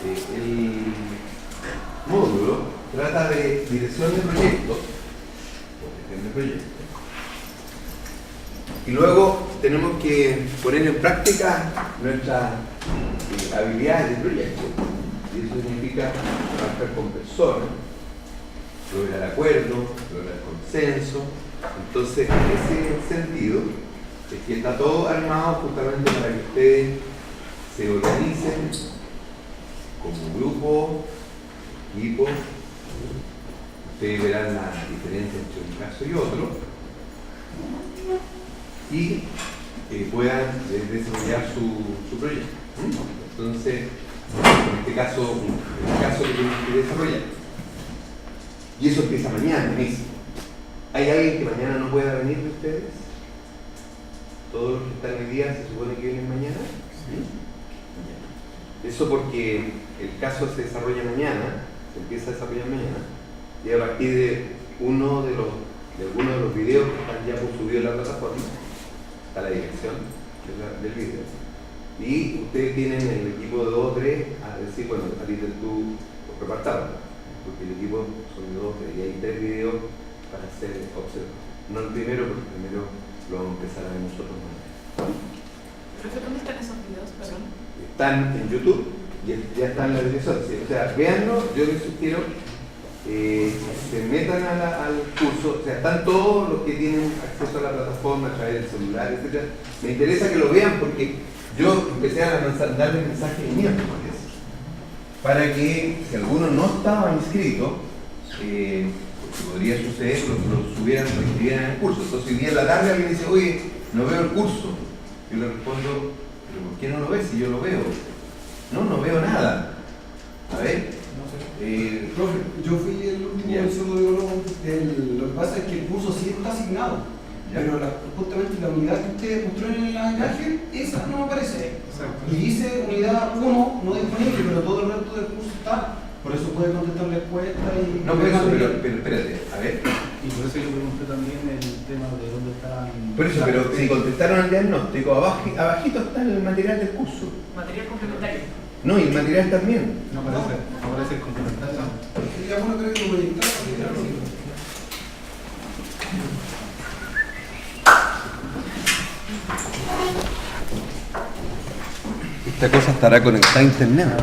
El módulo trata de dirección de proyecto, y luego tenemos que poner en práctica nuestras habilidades de proyecto. Y eso significa trabajar con personas, lograr acuerdos, lograr consenso. Entonces, en ese sentido, es que está todo armado justamente para que ustedes se organicen como grupo, equipo. Ustedes verán la diferencia entre un caso y otro y puedan desarrollar su proyecto. Entonces, en este caso, el caso que tienen que desarrollar. Y eso empieza mañana mismo. ¿Hay alguien que mañana no pueda venir de ustedes? ¿Todos los que están hoy día se supone que vienen mañana? ¿Sí? Eso porque el caso se desarrolla mañana, se empieza a desarrollar mañana, y a partir de algunos de los videos que están ya subidos en la plataforma, está la dirección del video. Y ustedes tienen el equipo de 2 o 3 a decir, bueno, saliste tú por repartado, porque el equipo son de 2 o 3 y hay 3 videos para hacer observados. No el primero, porque el primero lo vamos a empezar a ver nosotros mañana. ¿Profe, dónde están esos videos, perdón? Están en YouTube, ya están en la dirección. O sea, véanlo, yo les sugiero se metan al curso. O sea, están todos los que tienen acceso a la plataforma a través del celular, etc. Me interesa que lo vean porque yo empecé a darle mensajes miércoles para que si alguno no estaba inscrito, porque podría suceder, lo subieran, lo inscribieran en el curso. Entonces hoy día en la tarde alguien dice, oye, no veo el curso. Yo le respondo, ¿pero por qué no lo ves si yo lo veo? No veo nada. A ver. Profe, yo fui el último del segundo biólogo. Lo que pasa es que el curso sí está asignado, pero justamente la unidad que usted mostró en la imagen, esa no aparece. Exacto. Y dice unidad 1 no disponible, pero todo el resto del curso está. Por eso puede contestar la encuesta y... No, pero espérate, a ver. Y por eso yo pregunté también el tema de dónde están... Por eso, pero si contestaron al diagnóstico, abajito está el material del curso. Material complementario. No, y el material también. No aparece el complementario. Sería bueno creo que lo proyectara. Esta cosa estará conectada a internet, ¿no?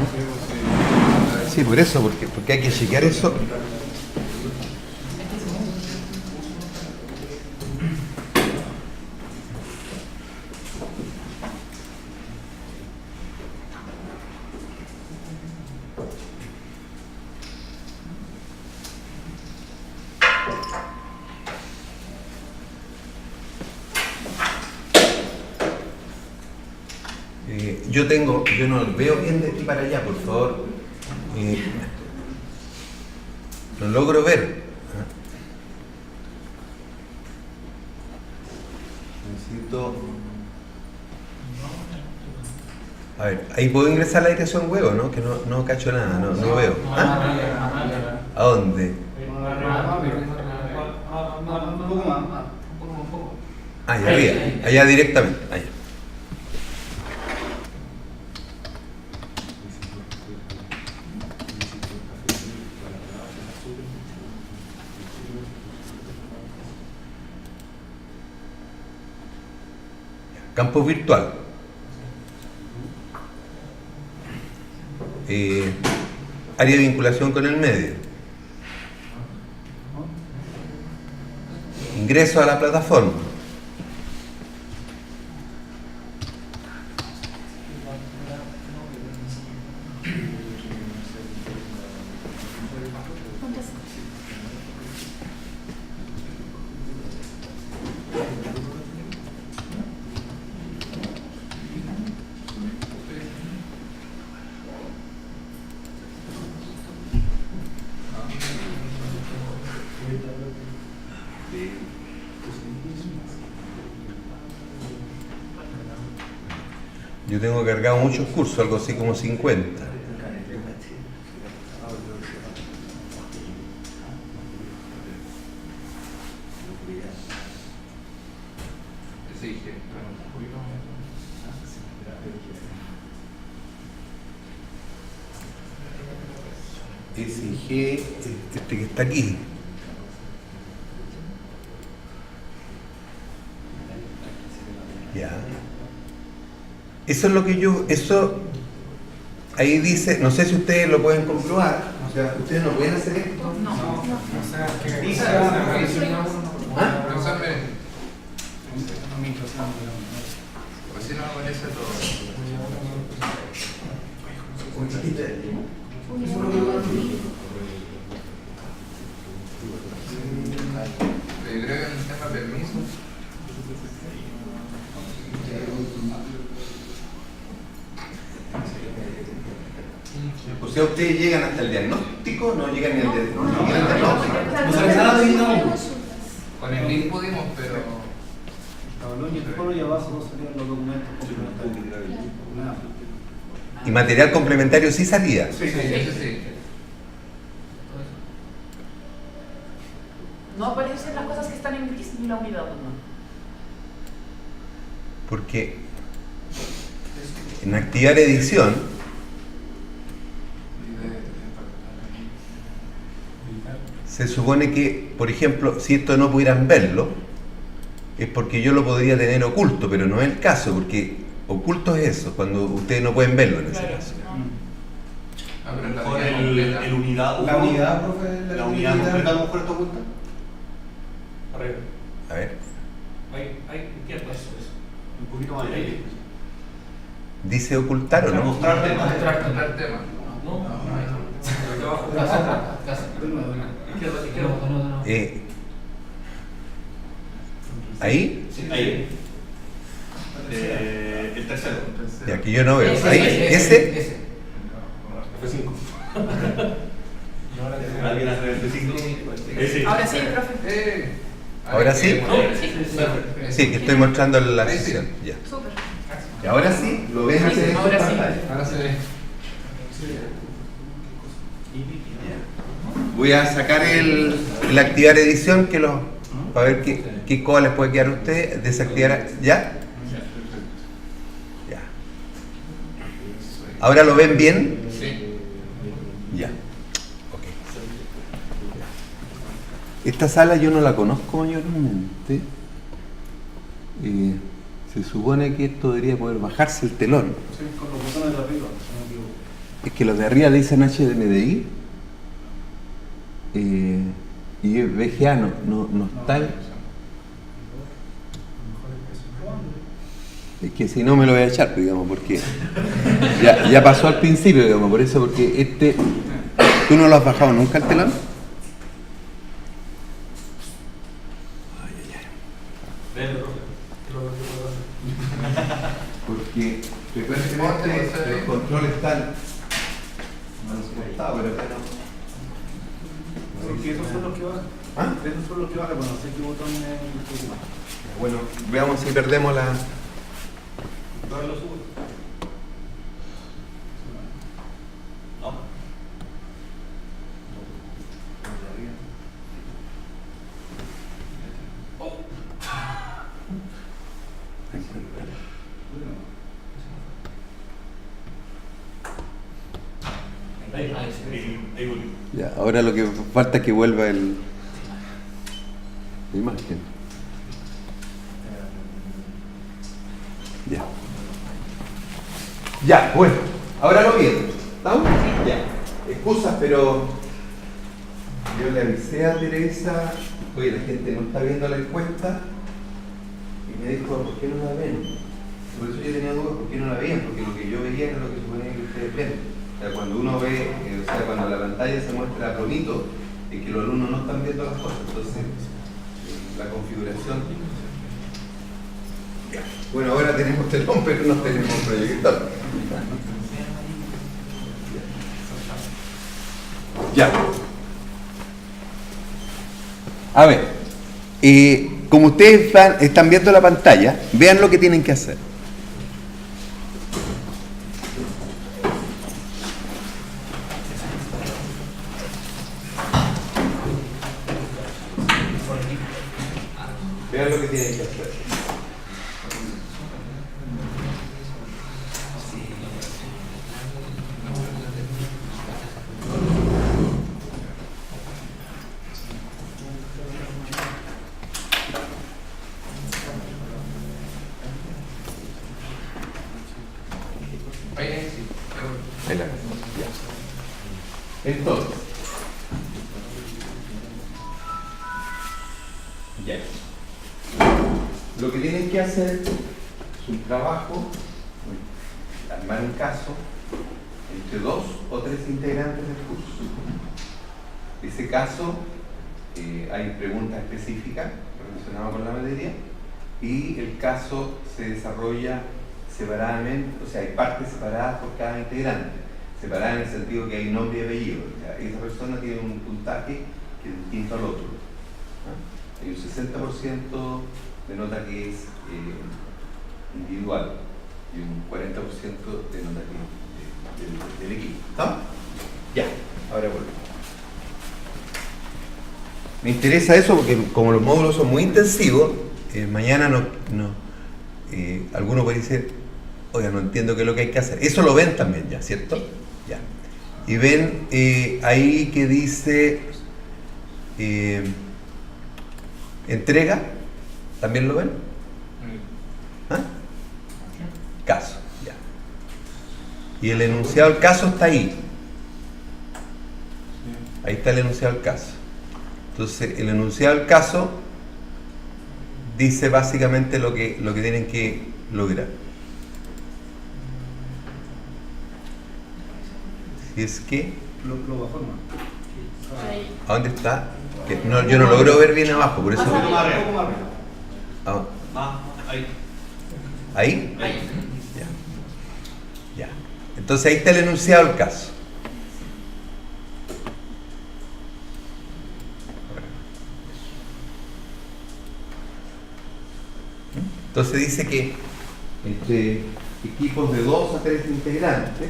Sí, por eso, porque hay que chequear eso. Yo no veo bien de aquí para allá, por favor. No logro ver. Necesito... A ver, ahí puedo ingresar la dirección web, ¿no? Que no cacho nada, no veo. ¿Ah? ¿A dónde? Un poco más. Allá arriba, allá directamente. Allá. Campo virtual. Área de vinculación con el medio. Ingreso a la plataforma. Yo tengo cargado muchos cursos, algo así como 50. SG, este que está aquí. Ya. Eso es lo que ahí dice, no sé si ustedes lo pueden comprobar, o sea, ustedes no pueden hacer esto. No. ¿Ah? Así no aparece todo. Yo creo que en el tema permisos. O sea, ustedes llegan hasta el diagnóstico, no llegan ni al diagnóstico. No llegan al diagnóstico. No sabes nada de digamos. Con el link pudimos, pero. Tablón y el foro y abajo salían los documentos complementarios. Y material complementario sí salía. Sí, eso sí. No aparecen las cosas que están en gris ni la unidad, ¿no? Porque en activar edición, se supone que, por ejemplo, si esto no pudieran verlo, es porque yo lo podría tener oculto, pero no es el caso, porque oculto es eso, cuando ustedes no pueden verlo en ese caso. Ah, pero la Mejor unidad completa. el unidad. La unidad, profe, La unidad completa a lo mejor está oculta. Arriba. A ver, Hay izquierda, eso. Un poquito más allá. ¿dice ocultar o no? Mostrar temas. Mostrar tema. No. Abajo. Izquierda. ¿Ahí? Ahí. El tercero. Y aquí yo no veo. ¿Ahí? ¿Ese? F5. ¿Alguien hace F5? Ese. Ahora sí, profe. ¿Ahora sí? Sí, Sí, que estoy mostrando la sesión. Ya. súper. Y ahora sí, lo ven Sí, en ahora sí. pantalla. Ahora se ve. Voy a sacar el activar edición para ver qué cosa les puede quedar a ustedes. Desactivar. ¿Ya? Ya. ¿Ahora lo ven bien? Sí. Ya. Ok. Esta sala yo no la conozco mayormente. Se supone que esto debería poder bajarse el telón. Sí, con los botones de arriba, si no me equivoco. Es que los de arriba dicen HDMI y es VGA, no está. Es que si no me lo voy a echar, digamos, porque ya pasó al principio, digamos, por eso, porque ¿tú no lo has bajado nunca el telón? Porque frecuentemente los controles están a los costados, pero acá no. Porque esos son los que bajan. ¿Ah? Esos son los que bajan, bueno, no sé qué botón es el que baja. Bueno, veamos si perdemos la. Ahora lo subo. No. Ahí volvió. Ya, ahora lo que falta es que vuelva la imagen. Ya. Ya, bueno, ahora lo vieron. ¿Estamos? Ya. Excusas, pero yo le avisé a Teresa, oye, la gente no está viendo la encuesta, y me dijo, ¿por qué no la ven? Por eso yo tenía dudas, ¿por qué no la veían? Porque lo que yo veía era lo que suponía que ustedes ven. O sea, cuando uno ve, cuando la pantalla se muestra bonito, es que los alumnos no están viendo las cosas. Entonces, la configuración. Ya. Bueno, ahora tenemos telón, pero no tenemos proyector. Ya. A ver, como ustedes están viendo la pantalla, vean lo que tienen que hacer. Vean lo que tienen que hacer. Ahí la ya. Entonces, ya. Lo que tienen que hacer es un trabajo, armar un caso entre 2 o 3 integrantes del curso. Ese caso, hay preguntas específicas relacionadas con la materia y el caso se desarrolla separadamente, o sea, hay partes separadas por cada integrante, separadas en el sentido que hay nombre y apellido. O sea, esa persona tiene un puntaje que es distinto al otro. ¿No? Hay un 60% de nota que es individual y un 40% de nota que es del equipo. ¿Está? Ya, ahora vuelvo. Me interesa eso porque como los módulos son muy intensivos, mañana alguno puede decir, oiga, no entiendo qué es lo que hay que hacer. Eso lo ven también ya, ¿cierto? Ya. Y ven ahí que dice entrega, ¿también lo ven? ¿Ah? Caso, ya. Y el enunciado del caso está ahí. Ahí está el enunciado del caso. Entonces, el enunciado del caso dice básicamente lo que tienen que lograr. Si es que... Lo bajó nomás. ¿A dónde está? Que no, yo no logro ver bien abajo, por eso... Un poco más arriba, un poco más arriba. Ah, Ah, ahí. ¿ahí? Ahí. Ya. Ya. Entonces ahí está el enunciado del caso. Entonces dice que entre equipos de 2 a 3 integrantes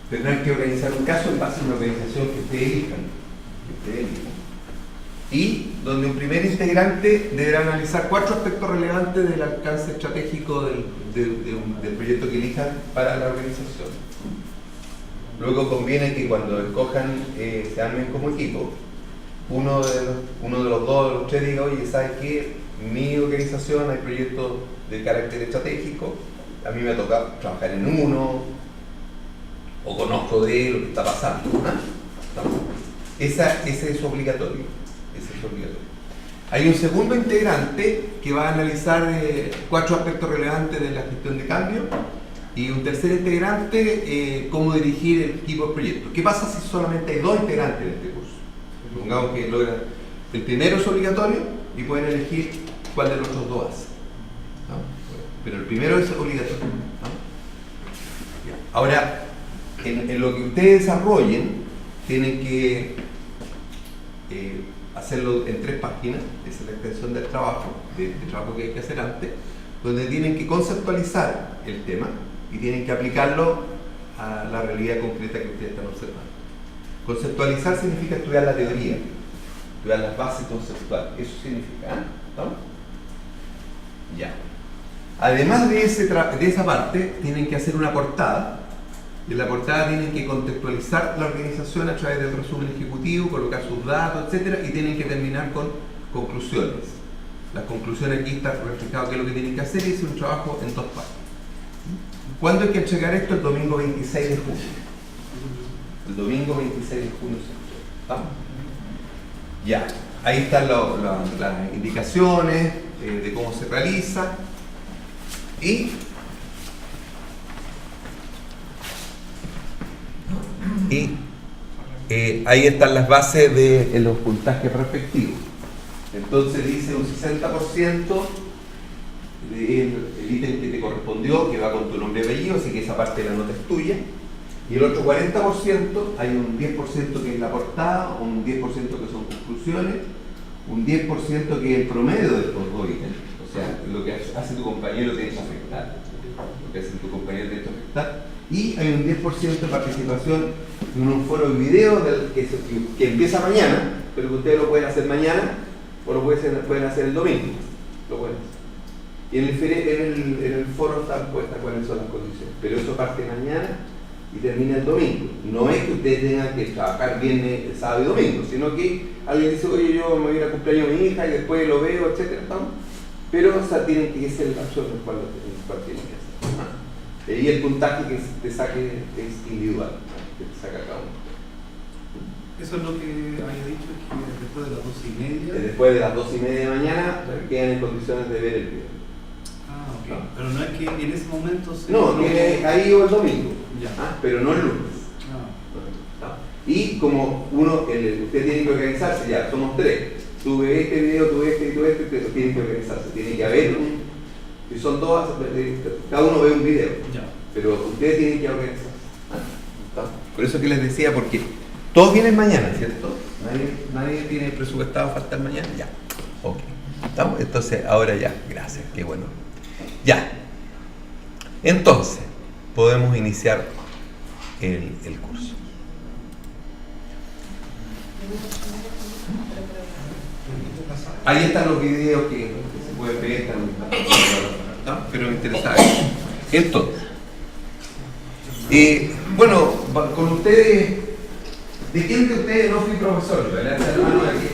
tendrán que organizar un caso en base a una organización que ustedes elijan. Y donde un primer integrante deberá analizar 4 aspectos relevantes del alcance estratégico del proyecto que elijan para la organización. Luego conviene que cuando escojan, se armen como equipo, uno de los 2 o los 3 diga, oye, ¿sabes qué? Mi organización hay proyectos de carácter estratégico, a mí me ha tocado trabajar en uno, o conozco de lo que está pasando. Ese es obligatorio. Hay un segundo integrante que va a analizar 4 aspectos relevantes de la gestión de cambio y un tercer integrante cómo dirigir el equipo de proyecto. ¿Qué pasa si solamente hay 2 integrantes de este curso? Supongamos que logran, el primero es obligatorio y pueden elegir cuál de los otros 2 hace, ¿no? Pero el primero es obligatorio, ¿no? Ahora, en lo que ustedes desarrollen, tienen que hacerlo en 3 páginas. Esa es la extensión del trabajo, del trabajo que hay que hacer antes, donde tienen que conceptualizar el tema y tienen que aplicarlo a la realidad concreta que ustedes están observando. Conceptualizar significa estudiar la teoría, estudiar las bases conceptuales. Eso significa, ¿no? Ya. Además de esa parte, tienen que hacer una portada. Y en la portada tienen que contextualizar la organización a través del resumen ejecutivo, colocar sus datos, etc. Y tienen que terminar con conclusiones. Las conclusiones aquí están reflejadas qué es lo que tienen que hacer y es un trabajo en 2 partes. ¿Cuándo hay que entregar esto? El domingo 26 de junio. El domingo 26 de junio se entrega. Ya, ahí están las indicaciones de cómo se realiza y ahí están las bases de los puntajes respectivos. Entonces dice un 60% del ítem que te correspondió, que va con tu nombre y apellido, así que esa parte de la nota es tuya. Y el otro 40% hay un 10% que es la portada, un 10% que son conclusiones, un 10% que es el promedio de estos 2 ítems. O sea, lo que hace tu compañero tiene que afectar. Lo que hace tu compañero tiene que afectar. Y hay un 10% de participación en un foro de video que empieza mañana, pero que ustedes lo pueden hacer mañana o lo pueden hacer el domingo. Lo pueden hacer. Y en el foro están puestas cuáles son las condiciones. Pero eso parte mañana y termina el domingo. No es que ustedes tengan que trabajar viernes, sábado y domingo, sino que alguien dice, oye, yo me voy a cumpleaños de mi hija y después lo veo, etc. Pero o sea, tienen que ser el lapso en el cual tienen que hacer. Y el puntaje que te saque es individual, que te saca cada uno. Eso es lo que había dicho, que después de las 12:30. Después de las 2:30 de la mañana quedan en condiciones de ver el video. Ah, ok. No. Pero no es que en ese momento se. No, tiene ahí o el domingo, Ya. pero no el lunes. Ah. ¿No? Y como usted tiene que organizarse, ya somos 3. Tuve este video, tuve este y tuve este, usted tiene que organizarse. Tiene que haber y son todas, cada uno ve un video, Ya. pero ustedes tienen que organizarse. Por eso que les decía, porque todos vienen mañana, ¿cierto? Nadie tiene presupuestado faltar mañana. Ya, ok. ¿Estamos? Entonces, ahora ya, gracias, qué bueno. Ya. Entonces, podemos iniciar el curso. Ahí están los videos que se pueden ver, ¿no? Pero me interesaba. Entonces, bueno, con ustedes, ¿de quién de ustedes no fui profesor? ¿Verdad?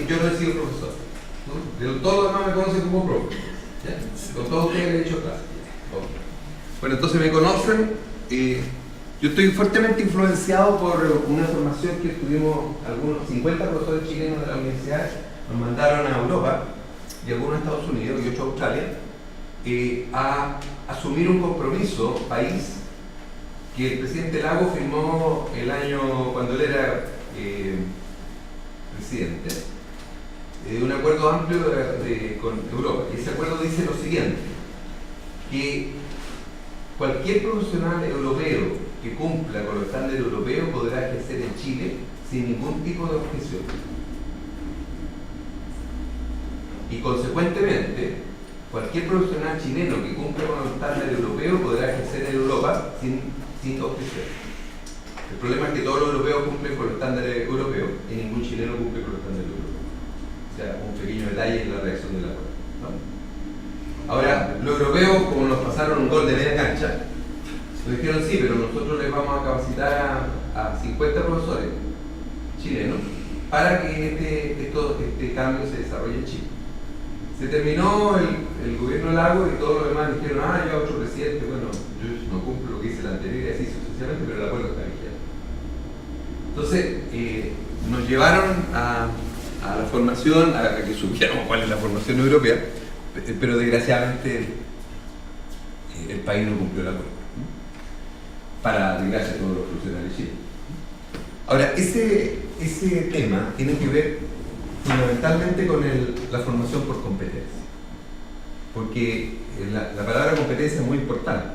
Yo no he sido profesor, ¿no? De todos los demás me conocen como profe. ¿Ya? Con todos ustedes he hecho clases. Bueno, entonces me conocen. Yo estoy fuertemente influenciado por una formación que tuvimos algunos 50 profesores chilenos de la universidad. Nos mandaron a Europa y algunos a Estados Unidos y 8 a Australia a asumir un compromiso país que el presidente Lago firmó el año cuando él era presidente, un acuerdo amplio con Europa. Y ese acuerdo dice lo siguiente, que cualquier profesional europeo que cumpla con los estándares europeos podrá ejercer en Chile sin ningún tipo de objeción. Y consecuentemente, cualquier profesional chileno que cumpla con los estándares europeos podrá ejercer en Europa sin objeción. El problema es que todos los europeos cumplen con los estándares europeos y ningún chileno cumple con los estándares europeos. O sea, un pequeño detalle en la reacción del acuerdo, ¿no? Ahora, los europeos, como nos pasaron un gol de media cancha, nos dijeron sí, pero nosotros les vamos a capacitar a 50 profesores chilenos para que este cambio se desarrolle en Chile. Se terminó el gobierno Lago y todos los demás dijeron, ya otro presidente, bueno, yo no cumplo lo que hice el anterior y así sucesivamente, pero el acuerdo está vigente. Entonces, nos llevaron a la formación, a que supiéramos cuál es la formación europea, pero desgraciadamente el país no cumplió el acuerdo, ¿no? Para desgracia de todos los profesionales chilenos. Ahora, ese tema tiene que ver fundamentalmente con la formación por competencia, porque la palabra competencia es muy importante,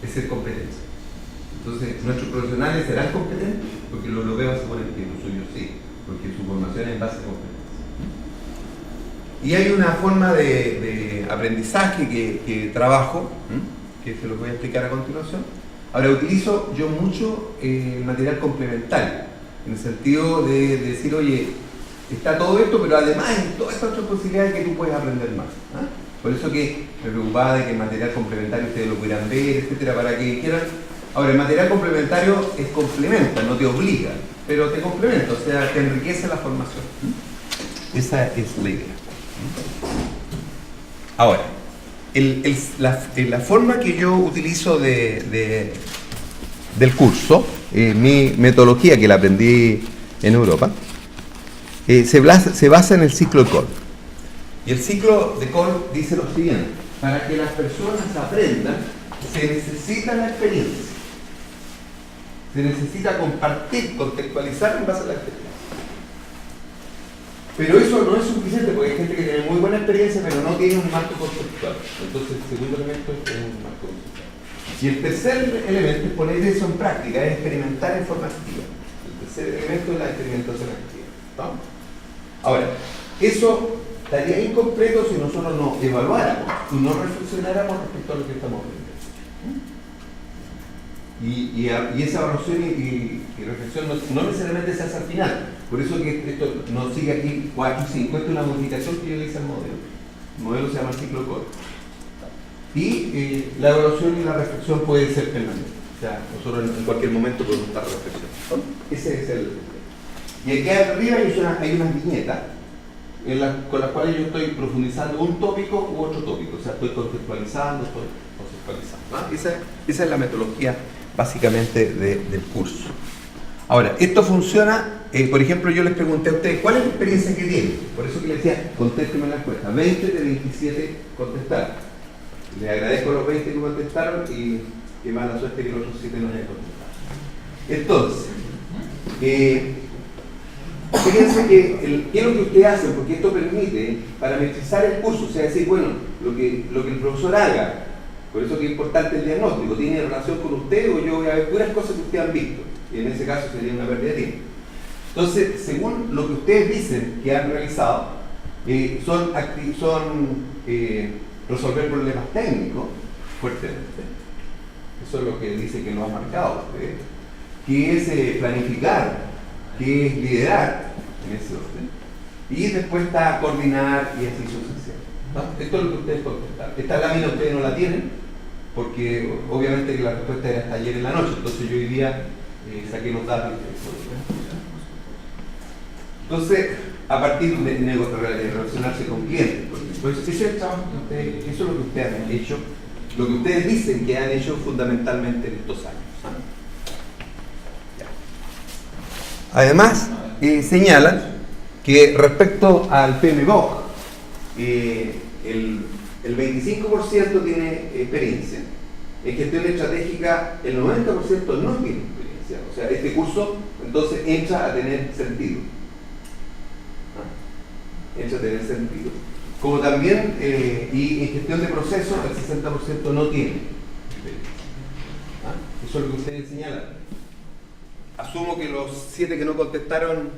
es ser competencia. Entonces, nuestros profesionales serán competentes porque los europeos se ponen que los suyos sí, porque su formación es en base a competencia. Y hay una forma de aprendizaje que trabajo, que se los voy a explicar a continuación. Ahora, utilizo yo mucho material complementario, en el sentido de decir, oye, está todo esto, pero además hay todas estas otras posibilidades que tú puedes aprender más. Por eso que me preocupaba de que el material complementario ustedes lo pudieran ver, etcétera, para que quieran. Ahora, el material complementario es complementa, no te obliga, pero te complementa, o sea, te enriquece la formación. Esa es la idea. Ahora, la forma que yo utilizo del curso, mi metodología que la aprendí en Europa, se basa en el ciclo de Kolb. Y el ciclo de Kolb dice lo siguiente: para que las personas aprendan, se necesita la experiencia. Se necesita compartir, contextualizar en base a la experiencia. Pero eso no es suficiente porque hay gente que tiene muy buena experiencia pero no tiene un marco conceptual. Entonces el segundo elemento es tener un marco conceptual. Y el tercer elemento es poner eso en práctica, es experimentar en forma activa. El tercer elemento es la experimentación activa, ¿no? Ahora, eso estaría incompleto si nosotros no evaluáramos y no reflexionáramos respecto a lo que estamos aprendiendo. Y esa evaluación y reflexión no necesariamente se hace al final. Por eso que esto nos sigue aquí 4 y 5. Esto es una modificación que yo le hice al modelo. El modelo se llama el ciclo Kolb. Y la evaluación y la reflexión puede ser permanente. O sea, nosotros en cualquier momento podemos estar reflexionando. Ese es el. Y aquí arriba hay unas viñetas con las cuales yo estoy profundizando un tópico u otro tópico. O sea, estoy contextualizando, estoy conceptualizando. contextualizado, ¿no? Esa es la metodología básicamente del curso. Ahora, esto funciona, por ejemplo, yo les pregunté a ustedes, ¿cuál es la experiencia que tienen? Por eso que les decía, contéstenme la encuesta. 20 de 27 contestaron. Les agradezco a los 20 que contestaron y qué mala suerte que los otros 7 no hayan contestado. Entonces, fíjense que ¿qué es lo que ustedes hacen? Porque esto permite parametrizar el curso, o sea, decir, bueno, lo que el profesor haga, por eso que es importante el diagnóstico, tiene relación con usted o yo voy a ver puras cosas que ustedes han visto, y en ese caso sería una pérdida de tiempo. Entonces, según lo que ustedes dicen que han realizado, son resolver problemas técnicos fuertemente. Eso es lo que dice que lo ha marcado ustedes, que es planificar, que es liderar en ese orden, y después está coordinar y así sucesivamente. ¿No? Esto es lo que ustedes contestaron. Esta lámina ustedes no la tienen, porque obviamente que la respuesta era hasta ayer en la noche, entonces yo hoy día saqué los datos. Entonces, a partir de relacionarse con clientes, pues ese es el trabajo que ustedes, eso es lo que ustedes han hecho, lo que ustedes dicen que han hecho fundamentalmente en estos años. Además, señalan que respecto al PMBOK, el 25% tiene experiencia. En gestión estratégica, el 90% no tiene experiencia. O sea, este curso entonces entra a tener sentido. Entra a tener sentido. Como también, y en gestión de procesos, el 60% no tiene experiencia. Eso es lo que ustedes señalan. Asumo que los 7 que no contestaron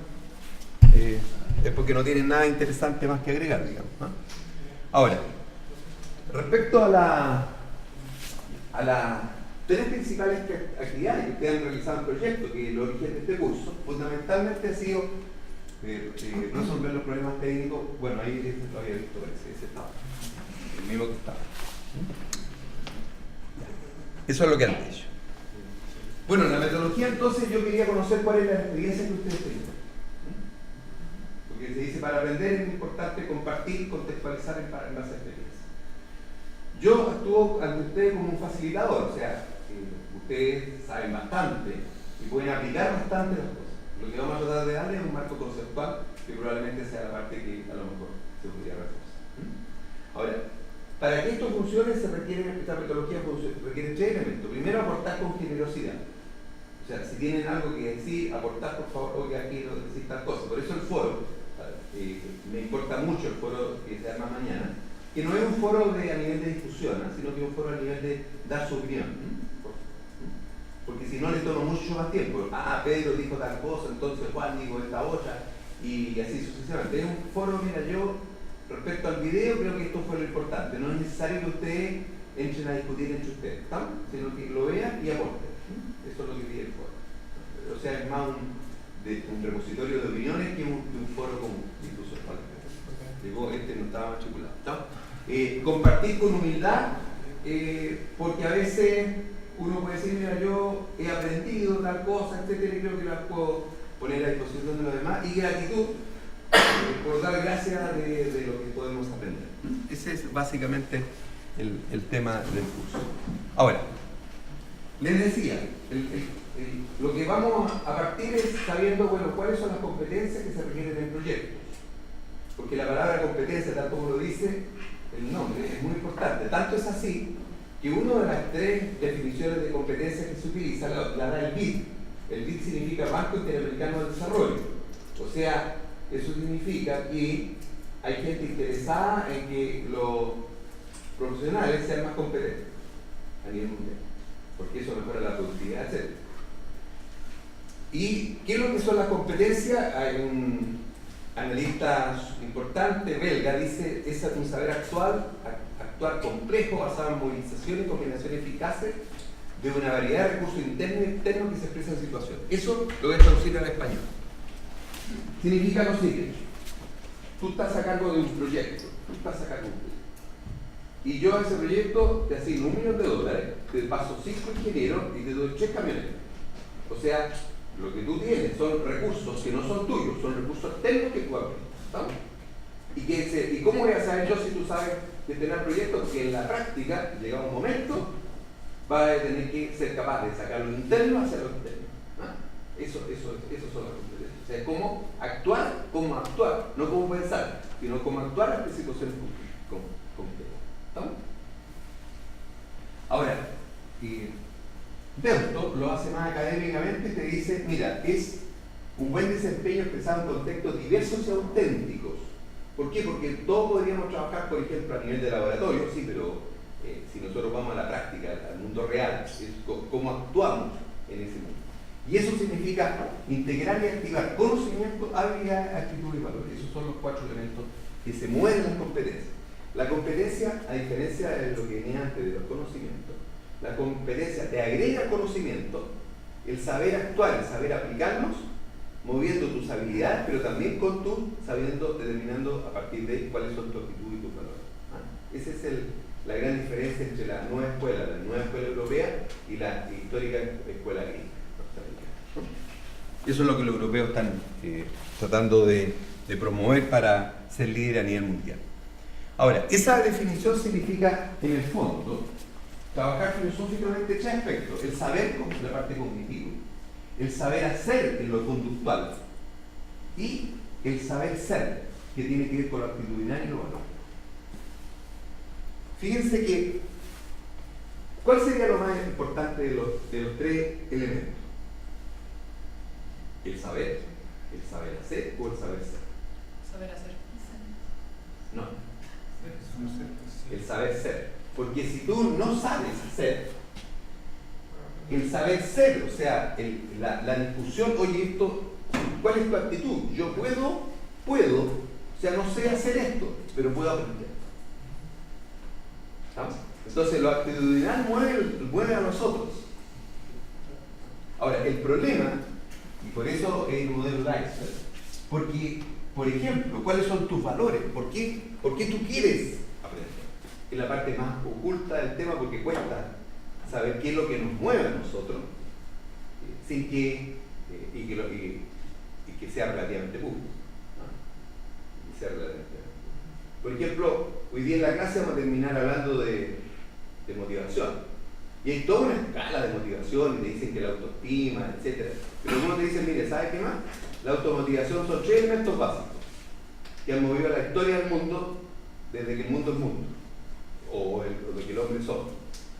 es porque no tienen nada interesante más que agregar, digamos. Ahora, respecto a las 3 principales actividades que ustedes han realizado en el proyecto, que el origen de este curso, fundamentalmente ha sido resolver los problemas técnicos. Bueno, ahí lo había visto, parece, ese estaba, el mismo que estaba. Eso es lo que han hecho. Bueno, la metodología, entonces yo quería conocer cuál es la experiencia que ustedes tienen. Porque se dice, para aprender es importante compartir y contextualizar en base a experiencia. Yo actúo ante ustedes como un facilitador, o sea, ustedes saben bastante y pueden aplicar bastante las cosas. Lo que vamos a tratar de darles es un marco conceptual que probablemente sea la parte que a lo mejor se podría reforzar. Ahora, para que esto funcione, esta metodología requiere 3 elementos. Primero, aportar con generosidad. O sea, si tienen algo que decir, aportar, por favor, oiga, aquí no decir tal cosa. Por eso el foro, me importa mucho el foro que se arma mañana, que no es un foro a nivel de discusión, sino que es un foro a nivel de dar su opinión. Porque si no le tomo mucho más tiempo. Pedro dijo tal cosa, entonces Juan dijo esta otra, y así sucesivamente. Es un foro, mira, yo respecto al video creo que esto fue lo importante. No es necesario que ustedes entren a discutir entre ustedes, ¿está? Sino que lo vean y aporten. Eso es lo que pide el foro. O sea, es más un repositorio de opiniones que un foro común, incluso llegó no estaba matriculado, ¿está? Compartir con humildad, porque a veces uno puede decir, mira, yo he aprendido tal cosa, etcétera, y creo que las puedo poner a disposición de los demás, y gratitud por dar gracias de lo que podemos aprender. Ese es básicamente el tema del curso. Ahora, les decía, lo que vamos a partir es sabiendo, bueno, cuáles son las competencias que se requieren en el proyecto. Porque la palabra competencia, tal como lo dice el nombre, es muy importante. Tanto es así que una de las 3 definiciones de competencias que se utiliza la da el BID. El BID significa Banco Interamericano de Desarrollo. O sea, eso significa que hay gente interesada en que los profesionales sean más competentes a nivel mundial, porque eso mejora la productividad, etc. ¿Y qué es lo que son las competencias? Hay un analista importante belga, dice, es un saber actuar complejo basado en movilización y combinación eficaces de una variedad de recursos internos y externos que se expresan en situaciones. Eso lo voy a traducir al español. Significa lo siguiente: tú estás a cargo de un proyecto, y yo a ese proyecto te asigno $1 millón, te paso 5 ingenieros y te doy 3 camionetas. O sea, lo que tú tienes son recursos que no son tuyos, son recursos externos que tú aprendes. ¿Y cómo voy a saber yo si tú sabes gestionar proyectos porque en la práctica, llega un momento, va a tener que ser capaz de sacar lo interno hacia lo externo. ¿Ah? Eso son las competencias. O sea, cómo actuar, no cómo pensar, sino cómo actuar ante situaciones complejas. ¿Estamos? Ahora, Delto lo hace más académicamente y te dice, mira, es un buen desempeño expresado en contextos diversos y auténticos. ¿Por qué? Porque todos podríamos trabajar, por ejemplo, a nivel de laboratorio, sí, pero si nosotros vamos a la práctica, al mundo real, es cómo actuamos en ese mundo. Y eso significa integrar y activar conocimiento, habilidad, actitud y valor. Esos son los 4 elementos que se mueven en las competencias. La competencia, a diferencia de lo que venía antes de los conocimientos, la competencia te agrega conocimiento, el saber actuar, el saber aplicarlos, moviendo tus habilidades, pero también con tu sabiendo, determinando a partir de cuáles son tu actitud y tus valores. Esa es la gran diferencia entre la nueva escuela europea y la histórica escuela griega. Eso es lo que los europeos están tratando de promover para ser líder a nivel mundial. Ahora, esa definición significa, en el fondo, trabajar filosóficamente 3 aspectos: el saber como la parte cognitiva, el saber hacer en lo conductual y el saber ser, que tiene que ver con lo actitudinal y lo valor. Fíjense que, ¿cuál sería lo más importante de los 3 elementos? El saber hacer o el saber ser. Saber hacer. No, el saber ser. Porque si tú no sabes hacer, el saber ser, o sea, la discusión, oye, esto, ¿cuál es tu actitud? Yo puedo, o sea, no sé hacer esto, pero puedo aprender. ¿Estamos? Entonces, lo actitudinal mueve a nosotros. Ahora, el problema, y por eso es el modelo Dijkstra, porque, por ejemplo, ¿cuáles son tus valores? ¿Por qué tú quieres aprender? Es la parte más oculta del tema, porque cuesta saber qué es lo que nos mueve a nosotros, sin que, y que sea relativamente público. ¿No? Y sea relativamente público. Por ejemplo, hoy día en la clase vamos a terminar hablando de motivación. Y hay toda una escala de motivación, y te dicen que la autoestima, etc. Pero algunos te dicen, mire, ¿sabes qué más? La automotivación son 3 elementos básicos que han movido la historia del mundo desde que el mundo es mundo, o lo que el hombre son.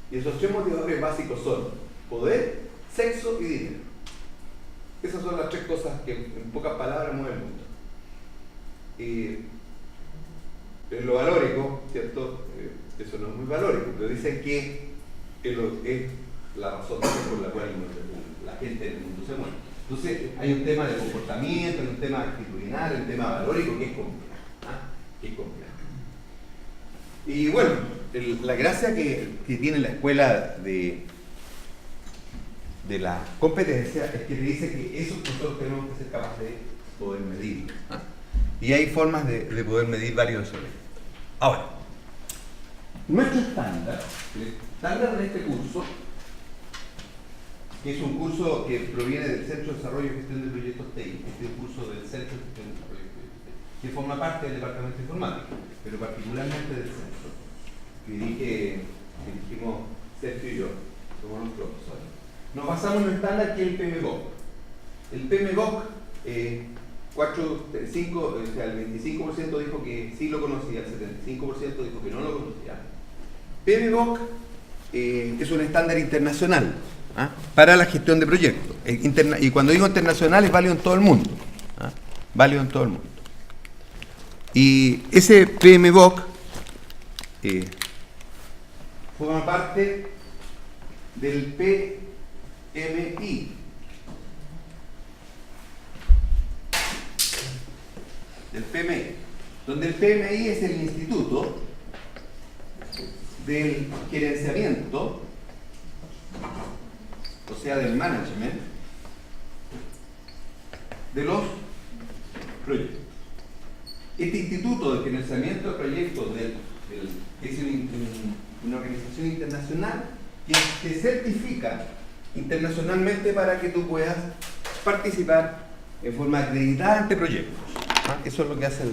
Y esos 3 motivadores básicos son poder, sexo y dinero. Esas son las 3 cosas que en pocas palabras mueven el mundo. En lo valórico, ¿cierto? Eso no es muy valórico, pero dicen que es la razón por la cual la gente del mundo se mueve. Entonces hay un tema de comportamiento, hay un tema actitudinal, un tema valórico que es complejo. Y bueno, la gracia que tiene la escuela de la competencia es que te dice que eso nosotros tenemos que ser capaces de poder medir. Y hay formas de poder medir varios elementos. Ahora, nuestro estándar, el estándar de este curso, que es un curso que proviene del Centro de Desarrollo y Gestión de Proyectos TI, este es un curso del Centro de Gestión de Desarrollo y Proyectos TI, que forma parte del Departamento de Informática, pero particularmente del Centro, que dirigimos Sergio y yo, somos los profesores. Nos basamos en un estándar que es el PMBOK. El PMBOK, el 25% dijo que sí lo conocía, el 75% dijo que no lo conocía. PMBOK es un estándar internacional para la gestión de proyectos. Y cuando digo internacional es válido en todo el mundo. Válido en todo el mundo. Y ese PMBOK forma parte del PMI. Del PMI, donde el PMI es el instituto del gerenciamiento, o sea, del management de los proyectos. Este instituto de gerenciamiento de proyectos es una organización internacional que te certifica internacionalmente para que tú puedas participar en forma acreditada ante proyectos. Eso es lo que hace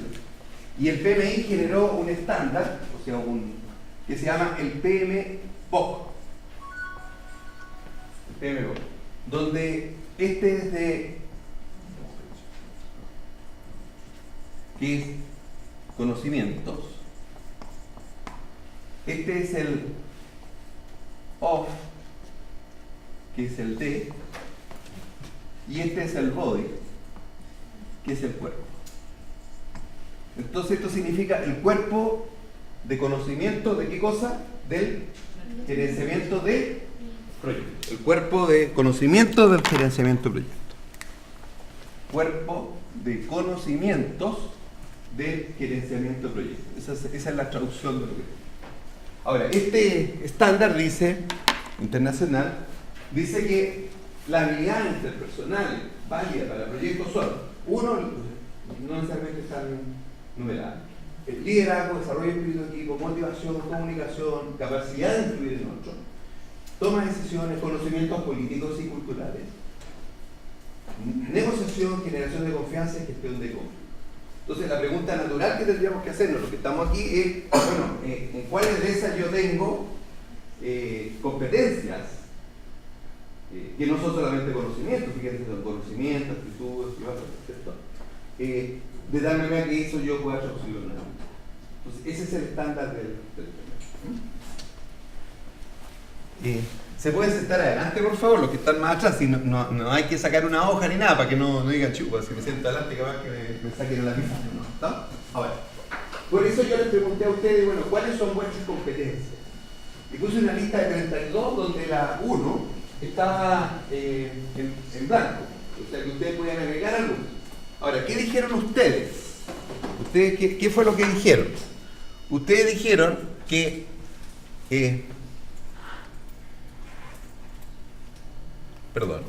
y el PMI generó un estándar, o sea, que se llama el PMBOK. PMBOK, donde este es de, que es conocimientos, este es el OF, que es el D, y este es el body, que es el cuerpo. Entonces esto significa el cuerpo de conocimiento de qué cosa? Del gerenciamiento de proyecto. El cuerpo de conocimiento del gerenciamiento de proyecto. Cuerpo de conocimientos del gerenciamiento de proyecto. Esa es la traducción de lo que. Ahora, este estándar dice, internacional, dice que las habilidades interpersonales válidas para proyectos son, uno, no necesariamente están numeradas, el liderazgo, desarrollo de espíritu de equipo, motivación, comunicación, capacidad de influir en otros, toma de decisiones, conocimientos políticos y culturales, negociación, generación de confianza y gestión de conflictos. Entonces la pregunta natural que tendríamos que hacernos, los que estamos aquí, es, bueno, ¿en cuáles de esas yo tengo competencias que no son solamente conocimientos, fíjense, son conocimientos, actitudes, ¿cierto? De tal manera que eso yo pueda traducirlo en una. Entonces ese es el estándar del tema. ¿Se pueden sentar adelante, por favor? Los que están más atrás, y no hay que sacar una hoja ni nada para que no digan, chupa, si me siento adelante, capaz que me saquen la pista. ¿Está? Ahora, por eso yo les pregunté a ustedes, bueno, ¿cuáles son vuestras competencias? Y puse una lista de 32 donde la 1 estaba en blanco, o sea que ustedes podían agregar algo. Ahora, ¿qué dijeron ustedes? ¿Ustedes qué fue lo que dijeron? Ustedes dijeron que perdón.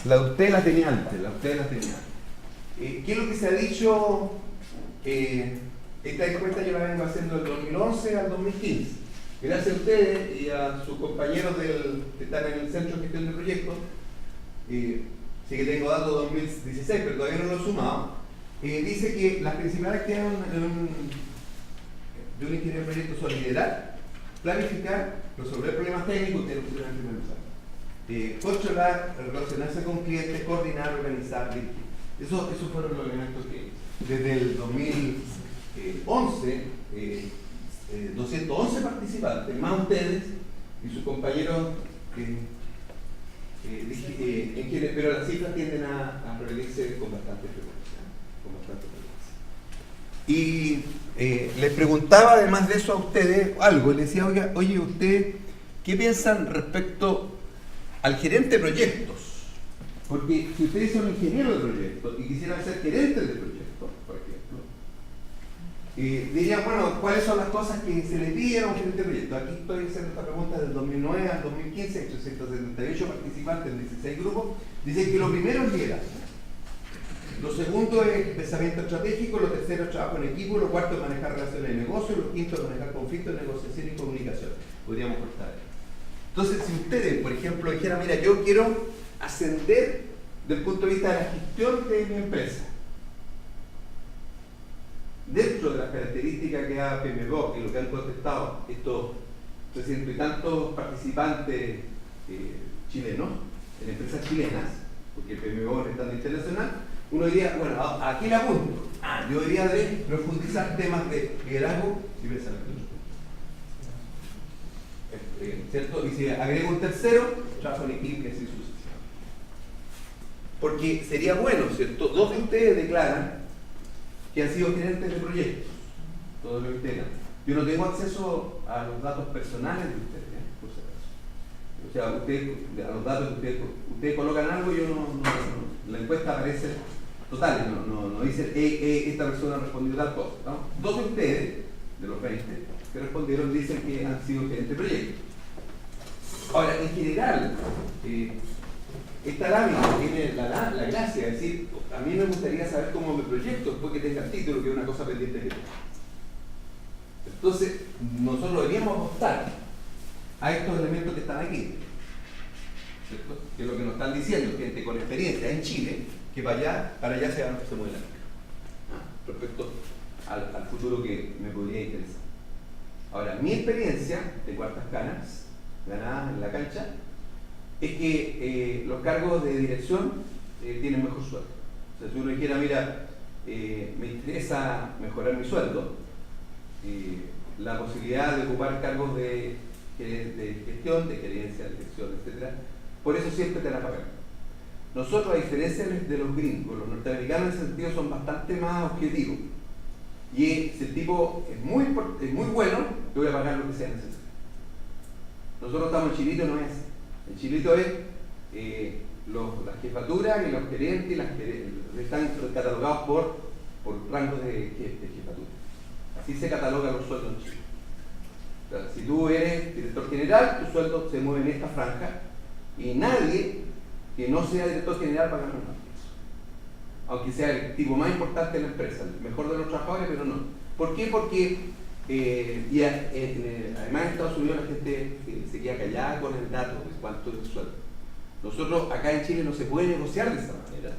La de ustedes la tenía antes, ¿qué es lo que se ha dicho? Esta encuesta yo la vengo haciendo del 2011 al 2015. Gracias a ustedes y a sus compañeros que están en el Centro de Gestión de Proyectos, sí que tengo datos de 2016, pero todavía no lo he sumado, dice que las principales actividades de un ingeniero de proyectos son liderar, planificar, resolver problemas técnicos, ustedes lo pusieron en primer lugar, controlar, relacionarse con clientes, coordinar, organizar, dirigir. Esos fueron los elementos que desde el 2011 211 participantes, más ustedes y sus compañeros, pero las cifras tienden a repetirse con bastante frecuencia. Y les preguntaba además de eso a ustedes algo, les decía, oye, ¿ustedes qué piensan respecto al gerente de proyectos? Porque si ustedes son ingenieros de proyectos y quisieran ser gerentes de proyectos, por ejemplo, dirían, bueno, ¿cuáles son las cosas que se le piden a un gerente de proyectos? Aquí estoy haciendo esta pregunta del 2009 al 2015, 878 participantes en 16 grupos, dicen que lo primero es liderazgo. Lo segundo es pensamiento estratégico, lo tercero es trabajo en equipo, lo cuarto es manejar relaciones de negocio, lo quinto es manejar conflictos, negociación y comunicación. Podríamos cortar ahí. Entonces, si ustedes, por ejemplo, dijeran, mira, yo quiero ascender desde el punto de vista de la gestión de mi empresa, dentro de las características que da PMBOK y lo que han contestado estos 300 y tantos participantes chilenos, en empresas chilenas, porque el PMBOK es tan internacional, uno diría, bueno, aquí le apunto. Yo diría de profundizar temas de liderazgo y pensamiento. ¿Cierto? Y si agrego un tercero, trabajo en equipo y así sucesivamente. Porque sería bueno, ¿cierto? Dos de ustedes declaran que han sido gerentes de proyectos, todos los que tengan. Yo no tengo acceso a los datos personales de ustedes, por si acaso. O sea, a los datos que ustedes colocan algo, yo no la encuesta aparece total, no dice esta persona ha respondido tal cosa, ¿no? Dos de ustedes, de los 20 que respondieron, dicen que han sido gerentes de proyectos. Ahora, en general, esta lámina tiene la gracia de decir, a mí me gustaría saber cómo me proyecto después que tenga el título, que es una cosa pendiente que tengo. Entonces, nosotros deberíamos apostar a estos elementos que están aquí, ¿cierto? Que es lo que nos están diciendo, gente con experiencia en Chile, que para allá se mueve la respecto al futuro que me podría interesar. Ahora, mi experiencia de cuartas canas ganadas en la cancha es que los cargos de dirección tienen mejor sueldo. O sea, si uno dijera, mira, me interesa mejorar mi sueldo, la posibilidad de ocupar cargos de gestión, de gerencia, de dirección, etc., por eso siempre te la pagan. Nosotros, a diferencia de los gringos, los norteamericanos en ese sentido son bastante más objetivos. Y si el tipo es muy bueno, le voy a pagar lo que sea necesario. Nosotros estamos en Chilito, no es así. En Chilito es las jefaturas y los gerentes están catalogados por rangos de jefatura. Así se catalogan los sueldos en Chile. O sea, si tú eres director general, tu sueldo se mueve en esta franja y nadie que no sea director general va a ganar más que eso. Aunque sea el tipo más importante de la empresa, el mejor de los trabajadores, pero no. ¿Por qué? Porque además en Estados Unidos la gente se queda callada con el dato de cuánto es el sueldo. Nosotros acá en Chile no se puede negociar de esa manera,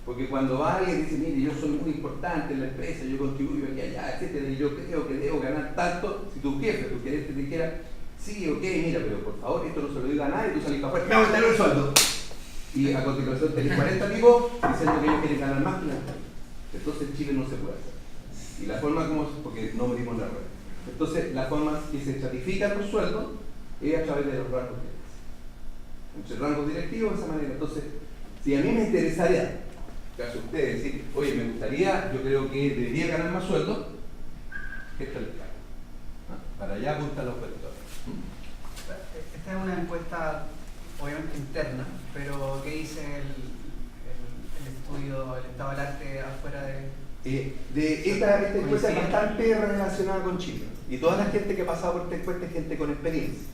porque cuando va alguien y dice, mire, yo soy muy importante en la empresa, yo contribuyo aquí allá, etcétera, y yo creo que debo ganar tanto, si tu jefe, tu gerente te dijera, sí, ok, mira, pero por favor, esto no se lo diga a nadie, tú salís para afuera, me aumentaron el sueldo. Y a continuación tenés 40 tipos diciendo que ellos quieren ganar más que la empresa. Entonces en Chile no se puede hacer. Y la forma como, porque no medimos la rueda. Entonces la forma que se estratifican los sueldos es a través de los rangos directivos. Entre rangos directivos de esa manera. Entonces, si a mí me interesaría, caso ustedes, decir, oye, me gustaría, yo creo que debería ganar más sueldo, esto es el cargo. Para allá apuntan los operadores. Esta es una encuesta obviamente interna, pero ¿qué dice el estudio, el estado del arte afuera de...? Esta encuesta es bastante relacionada con Chile. Y toda la gente que ha pasado por esta encuesta es gente con experiencia,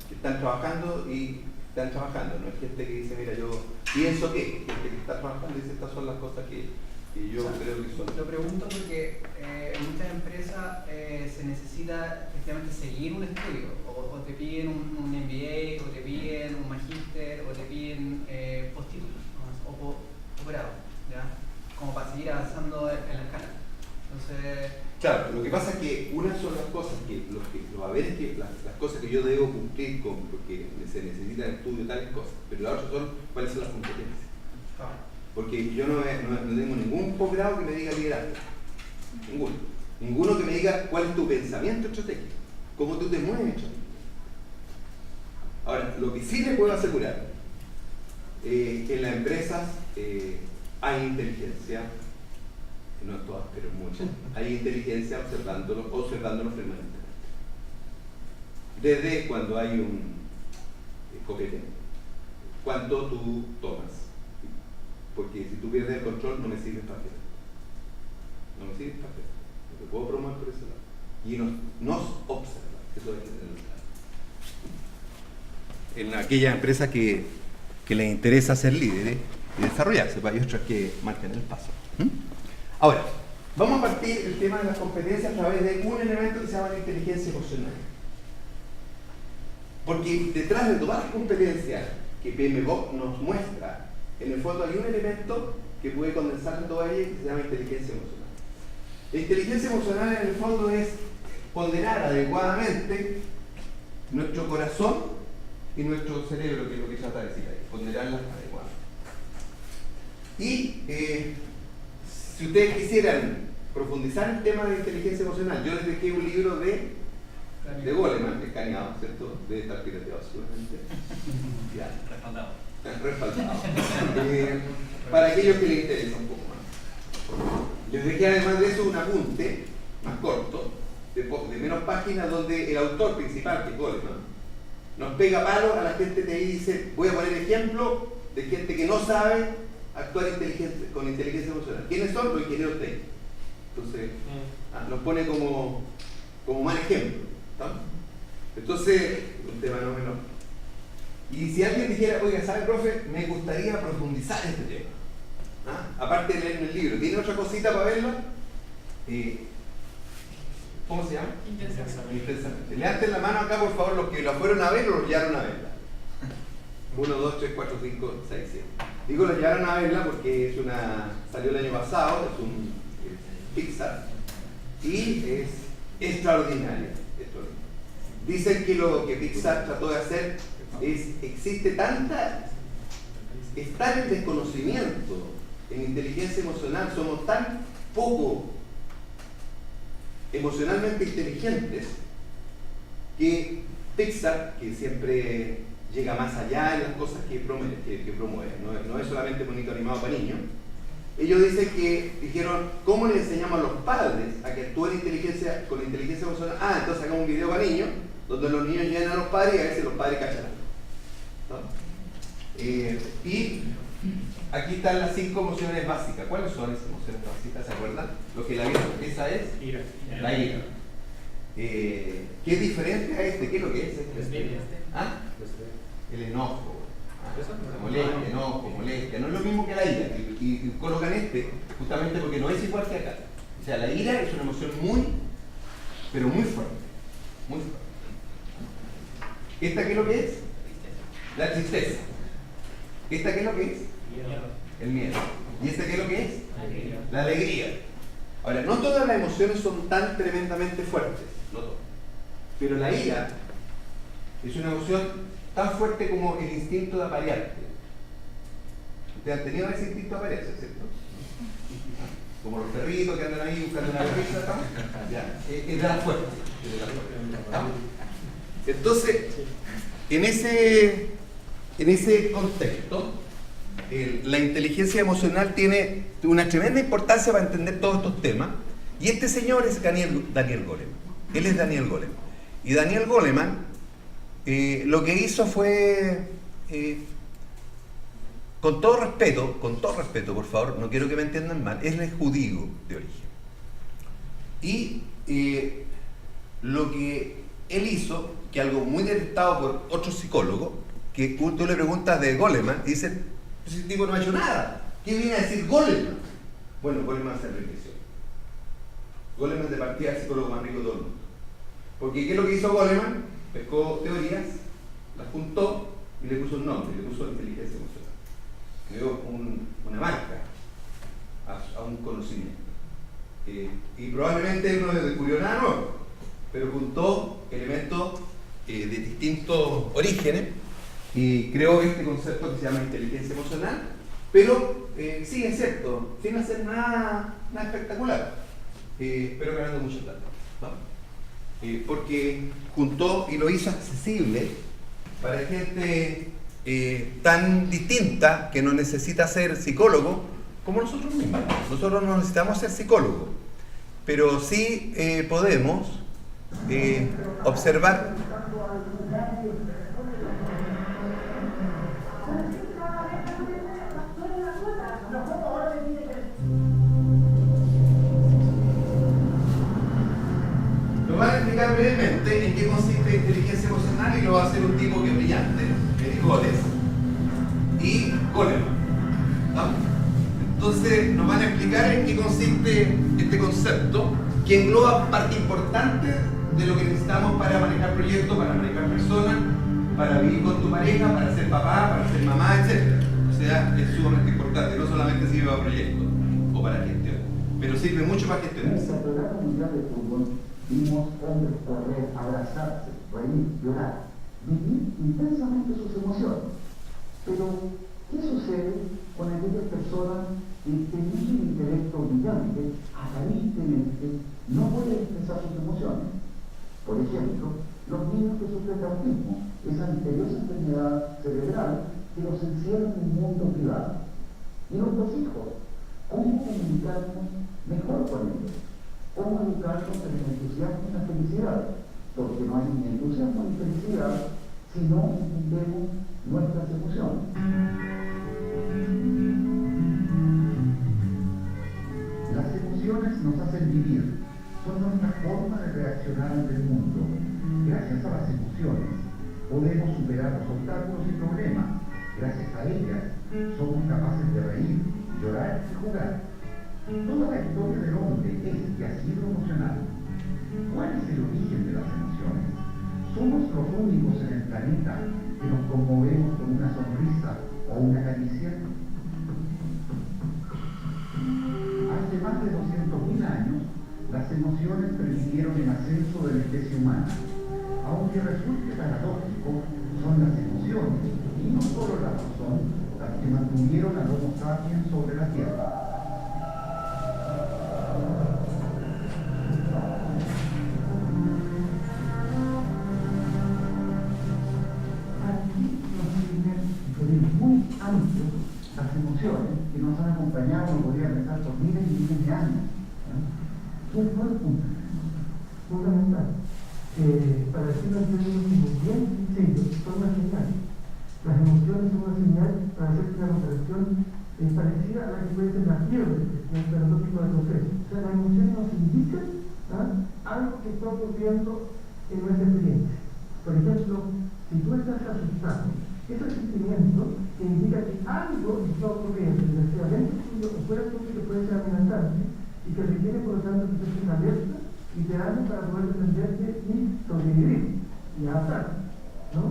que están trabajando y están trabajando. No es gente que dice, mira, yo pienso que, gente que está trabajando y dice, estas son las cosas que yo creo que son. Lo pregunto porque en muchas empresas se necesita efectivamente seguir un estudio, o te piden un MBA, o te piden un magíster, o te piden postítulos, ¿no? o grado, ¿ya? Como para seguir avanzando en la escala. Entonces, claro, lo que pasa es que una son las cosas las cosas que yo debo cumplir con, porque se necesita estudio tales cosas, pero la otra son cuáles son las competencias. Porque yo no tengo ningún posgrado que me diga liderazgo. Ninguno que me diga cuál es tu pensamiento estratégico, cómo tú te mueves. Ahora, lo que sí le puedo asegurar que en las empresas hay inteligencia, no todas, pero muchas, hay inteligencia observándolo permanentemente. Desde cuando hay un copete, cuánto tú tomas. Porque si tú pierdes el control, no me sirves para hacer. No me sirves para hacer. No te puedo promover por ese lado. Y nos observa. Eso hay que tenerlo claro. En aquellas empresas que les interesa ser líderes y desarrollarse, hay otras que marcan el paso. Ahora, vamos a partir el tema de las competencias a través de un elemento que se llama la inteligencia emocional. Porque detrás de todas las competencias que PMBOK nos muestra, en el fondo hay un elemento que puede condensar toda ella que se llama inteligencia emocional. La inteligencia emocional en el fondo es ponderar adecuadamente nuestro corazón y nuestro cerebro, que es lo que trata de decir ahí, ponderarlas adecuadamente. Y si ustedes quisieran profundizar en el tema de inteligencia emocional, yo les dejé un libro de Goleman, escaneado, ¿cierto? Debe estar pirateado seguramente. Ya. Respaldado. Para aquellos que les interesa un poco más. Les dejé además de eso un apunte más corto, de menos páginas, donde el autor principal, que es Goleman, nos pega palo a la gente de ahí y dice, voy a poner ejemplo de gente que no sabe actuar con inteligencia emocional. ¿Quiénes son? Los ingenieros técnicos. Entonces, nos pone como mal ejemplo. ¿No? Entonces, un tema no menor. Y si alguien dijera, oiga, ¿sabe, profe? Me gustaría profundizar en este tema. Aparte de leer el libro, ¿tiene otra cosita para verla? ¿Cómo se llama? Intensamente. Levanten la mano acá, por favor, los que lo fueron a ver o los llevaron a verla. 1, 2, 3, 4, 5, 6, 7. Digo, lo llevaron a verla porque salió el año pasado, es un Pixar. y es extraordinaria. Dicen que lo que Pixar trató de hacer existe es tal el desconocimiento en inteligencia emocional, somos tan poco emocionalmente inteligentes, que Pixar, que siempre llega más allá en las cosas que promueve, no es solamente bonito animado para niños, ellos dijeron, ¿cómo le enseñamos a los padres a que actúen con inteligencia emocional? Entonces hagamos un video para niños, donde los niños llenan a los padres y a veces los padres cachan. Y aquí están las 5 emociones básicas. ¿Cuáles son esas emociones básicas? ¿Se acuerdan? Lo que la vida esa es Ira. la ira. ¿Qué es diferente a este? ¿Qué es lo que es? El enojo. Molestia, enojo, molestia. No es lo mismo que la ira. Y colocan justamente porque no es igual que acá. O sea, la ira es una emoción pero muy fuerte. Muy fuerte. ¿Esta qué es lo que es? La tristeza. ¿Esta qué es lo que es? El miedo. ¿Y esta qué es lo que es? La alegría. Ahora, no todas las emociones son tan tremendamente fuertes, no todas. Pero la ira es una emoción tan fuerte como el instinto de aparearte. Ustedes han tenido ese instinto de aparearse, ¿cierto? Como los perritos que andan ahí buscando una risa, ¿no? Ya, es de la fuerte. Entonces, en ese contexto, la inteligencia emocional tiene una tremenda importancia para entender todos estos temas. Y este señor es Daniel Goleman. Él es Daniel Goleman. Y Daniel Goleman lo que hizo fue, con todo respeto, por favor, no quiero que me entiendan mal, él es judío de origen. Y lo que él hizo, que algo muy detectado por otro psicólogo, que tú le preguntas de Goleman y dice, ese tipo no ha hecho nada. ¿Qué viene a decir Goleman? Bueno, Goleman se enriqueció. Goleman de partida es el psicólogo más rico de todo el mundo. Porque ¿qué es lo que hizo Goleman? Pescó teorías, las juntó y le puso un nombre, le puso inteligencia emocional. Creó una marca a un conocimiento. Y probablemente él no descubrió nada nuevo, pero juntó elementos de distintos orígenes y creó este concepto que se llama inteligencia emocional, pero sí, es cierto, sin hacer nada espectacular, pero ganando mucho plata, ¿no? Porque juntó y lo hizo accesible para gente tan distinta que no necesita ser psicólogo como nosotros mismos. Nosotros no necesitamos ser psicólogos, pero sí podemos observar. Lo van a explicar brevemente en qué consiste la inteligencia emocional y lo va a hacer un tipo que es brillante, Eric Goles y Goleman, ¿no? Entonces nos van a explicar en qué consiste este concepto, que engloba parte importante de lo que necesitamos para manejar proyectos, para manejar personas, para vivir con tu pareja, para ser papá, para ser mamá, etc. O sea, es sumamente importante, no solamente sirve para proyectos o para gestión, pero sirve mucho para gestionar. Vimos hombres correr, abrazarse, reír, llorar, vivir intensamente sus emociones. Pero, ¿qué sucede con aquellas personas que teniendo un intelecto brillante, aparentemente no pueden expresar sus emociones? Por ejemplo, los niños que sufren de autismo, esa misteriosa enfermedad cerebral que los encierra en un mundo privado. Y nuestros hijos, ¿cómo comunicarnos mejor con ellos? ¿Cómo educarnos en el entusiasmo y la felicidad? Porque no hay ni entusiasmo ni felicidad si no entendemos nuestras emociones. Las emociones nos hacen vivir, son nuestra forma de reaccionar ante el mundo. Gracias a las emociones podemos superar los obstáculos y problemas. Gracias a ellas somos capaces de reír, llorar y jugar. Toda la historia del hombre es y ha sido emocional. ¿Cuál es el origen de las emociones? ¿Somos los únicos en el planeta que nos conmovemos con una sonrisa o una caricia? Hace más de 200.000 años, las emociones especie humana. Aunque resulte paradójico, son las emociones, y no solo la razón, las que mantuvieron al Homo sapiens sobre la Tierra. Muy amplios las emociones que nos han acompañado, no podría pensar por miles y miles de años. ¿Cuál fue el punto? Fundamental. Para decirlo en términos bien sencillos, son una señal. Las emociones son una señal para hacer una comparación parecida a la que puede ser la fiebre en otro tipo de procesos. O sea, las emociones nos indican algo que está ocurriendo en nuestra experiencia. Por ejemplo, si tú estás asustado, ese sentimiento que indica que algo está ocurriendo, ya sea dentro tuyo o fuera tuyo, que puede ser amenazante y que requiere por lo tanto que estés en alerta y te hace para poder defenderte y sobrevivir y adaptar, ¿no?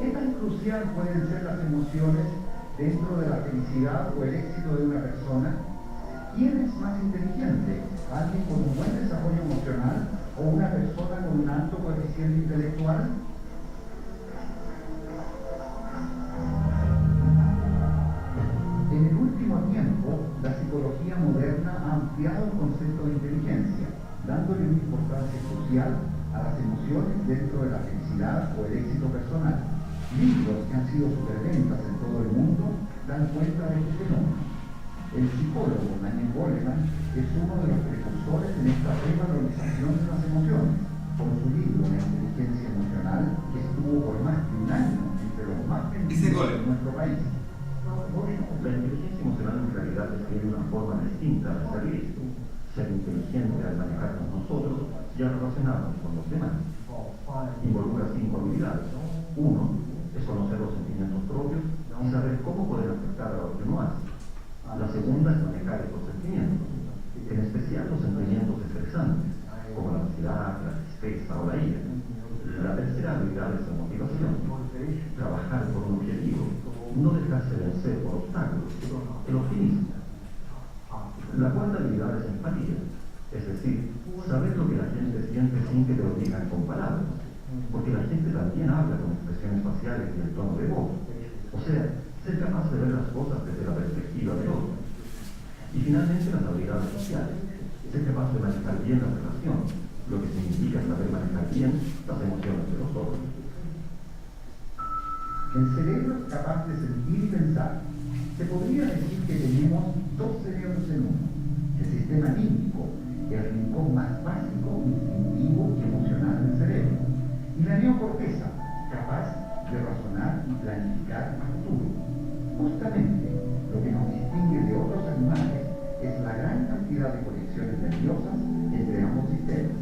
¿Qué tan crucial pueden ser las emociones dentro de la felicidad o el éxito de una persona? ¿Quién es más inteligente? ¿Alguien con un buen desarrollo emocional o una persona con un alto coeficiente intelectual? En el último tiempo, la psicología moderna ha ampliado el concepto de inteligencia, dándole una importancia crucial a las emociones dentro de la felicidad o el éxito personal. Libros que han sido superventas en todo el mundo dan cuenta de este fenómeno. El psicólogo Daniel Goleman es uno de los precursores en esta revalorización de las emociones, con su libro La inteligencia emocional, que estuvo por más de un año entre los más vendidos en nuestro país. La inteligencia emocional en realidad describe una forma distinta de ser listo, ser inteligente al manejarnos nosotros y al relacionarnos con los demás. Involucra 5 habilidades. 1 es conocer los sentimientos propios y saber cómo pueden afectar a lo que uno hace. La segunda es manejar estos sentimientos, en especial los sentimientos estresantes, como la ansiedad, la tristeza o la ira. La tercera habilidad es la motivación, trabajar por un objetivo, no dejarse vencer por obstáculos, el optimismo. La cuarta habilidad es empatía, es decir, saber lo que la gente siente sin que te lo digan con palabras, porque la gente también habla con expresiones faciales y el tono de voz, o sea, ser capaz de ver las cosas desde la perspectiva de otro. Y finalmente las habilidades sociales, ser capaz de manejar bien las relaciones, lo que significa saber manejar bien las emociones de los otros. El cerebro es capaz de sentir y pensar. Se podría decir que tenemos 2 cerebros en uno. El sistema límbico, el rincón más básico, instintivo y emocional del cerebro. Y la neocorteza, capaz de razonar y planificar a futuro. Justamente lo que nos distingue de otros animales es la gran cantidad de conexiones nerviosas entre ambos sistemas.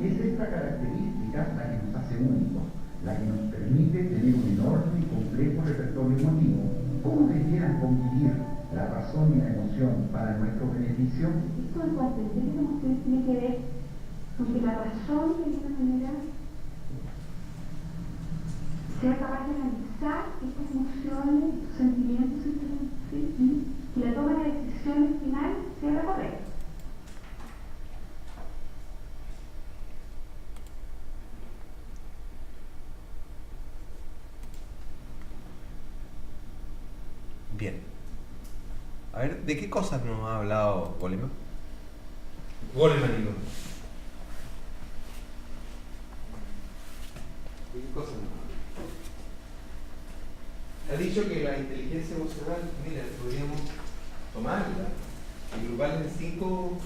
Es esta característica la que nos hace únicos, la que nos permite tener un enorme y complejo repertorio emotivo. ¿Cómo debieran convivir la razón y la emoción para nuestro beneficio? Esto de comprender las emociones tiene que ver con que la razón, de alguna manera, sea capaz de analizar estas emociones, estos sentimientos, y que la toma de decisiones final sea la correcta. Bien. A ver, ¿de qué cosas nos ha hablado Goleman? Goleman, digo. ¿De qué cosas nos ha dicho que la inteligencia emocional, mira, podríamos tomarla y agruparla en 5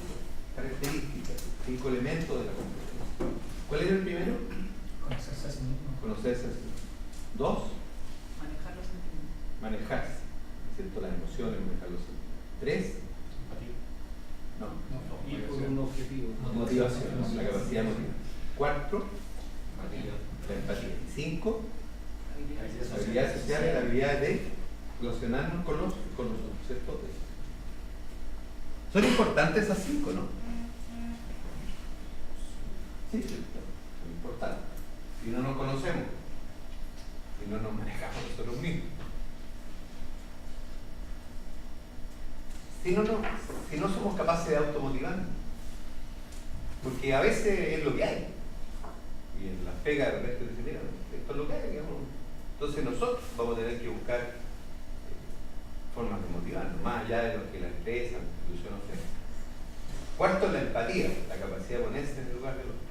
características, 5 elementos de la competencia. ¿Cuál era el primero? Conocerse a sí mismo. Conocerse a sí mismo. 2, Manejar los sentimientos. manejarse, ¿cierto? Las emociones, manejar los sentimientos. 3, no, Ir por un objetivo. motivación, la capacidad de motivar. 4, la empatía. 5, habilidades sociales, la habilidad de relacionarnos con los otros, ¿cierto? Son importantes esas 5, ¿no? Sí, son importantes. Si no nos conocemos, si no nos manejamos nosotros mismos, si no somos capaces de automotivarnos, Porque a veces es lo que hay. Y en las pegas de repente dicen, mira, esto es lo que hay, digamos. Entonces nosotros vamos a tener que buscar formas de motivarnos, más allá de lo que la empresa, la institución ofrece. Cuarto, la empatía, la capacidad de ponerse en el lugar del otro.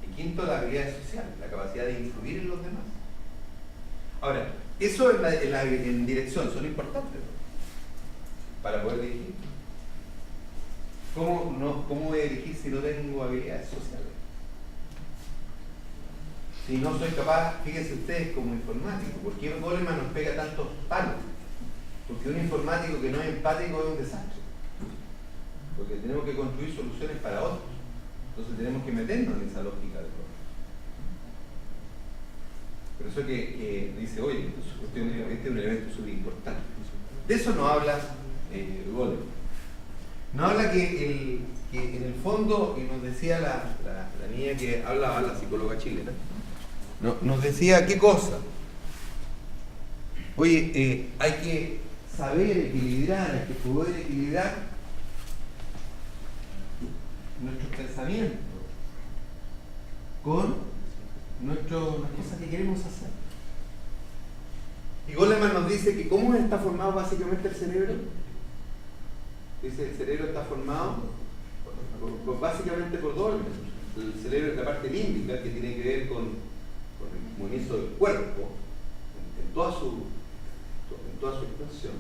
Y quinto, la habilidad social, la capacidad de influir en los demás. Ahora, eso en dirección son importantes, ¿no? Para poder dirigir. ¿Cómo voy a dirigir si no tengo habilidades sociales? Si no soy capaz, fíjense ustedes como informático, ¿por qué Goleman nos pega tantos palos? Porque un informático que no es empático es un desastre. Porque tenemos que construir soluciones para otros. Entonces tenemos que meternos en esa lógica de problema. Por eso que dice, oye, este es un elemento súper importante. De eso nos habla Goleman. Nos habla que en el fondo, y nos decía la niña que hablaba, la psicóloga chilena, nos decía qué cosa. Oye, hay que saber equilibrar, hay que poder equilibrar nuestros pensamientos con las cosas que queremos hacer. Y Goleman nos dice que cómo está formado básicamente el cerebro. Dice, el cerebro está formado básicamente por dos elementos. El cerebro es la parte límbica, que tiene que ver con el movimiento del cuerpo en toda su extensión,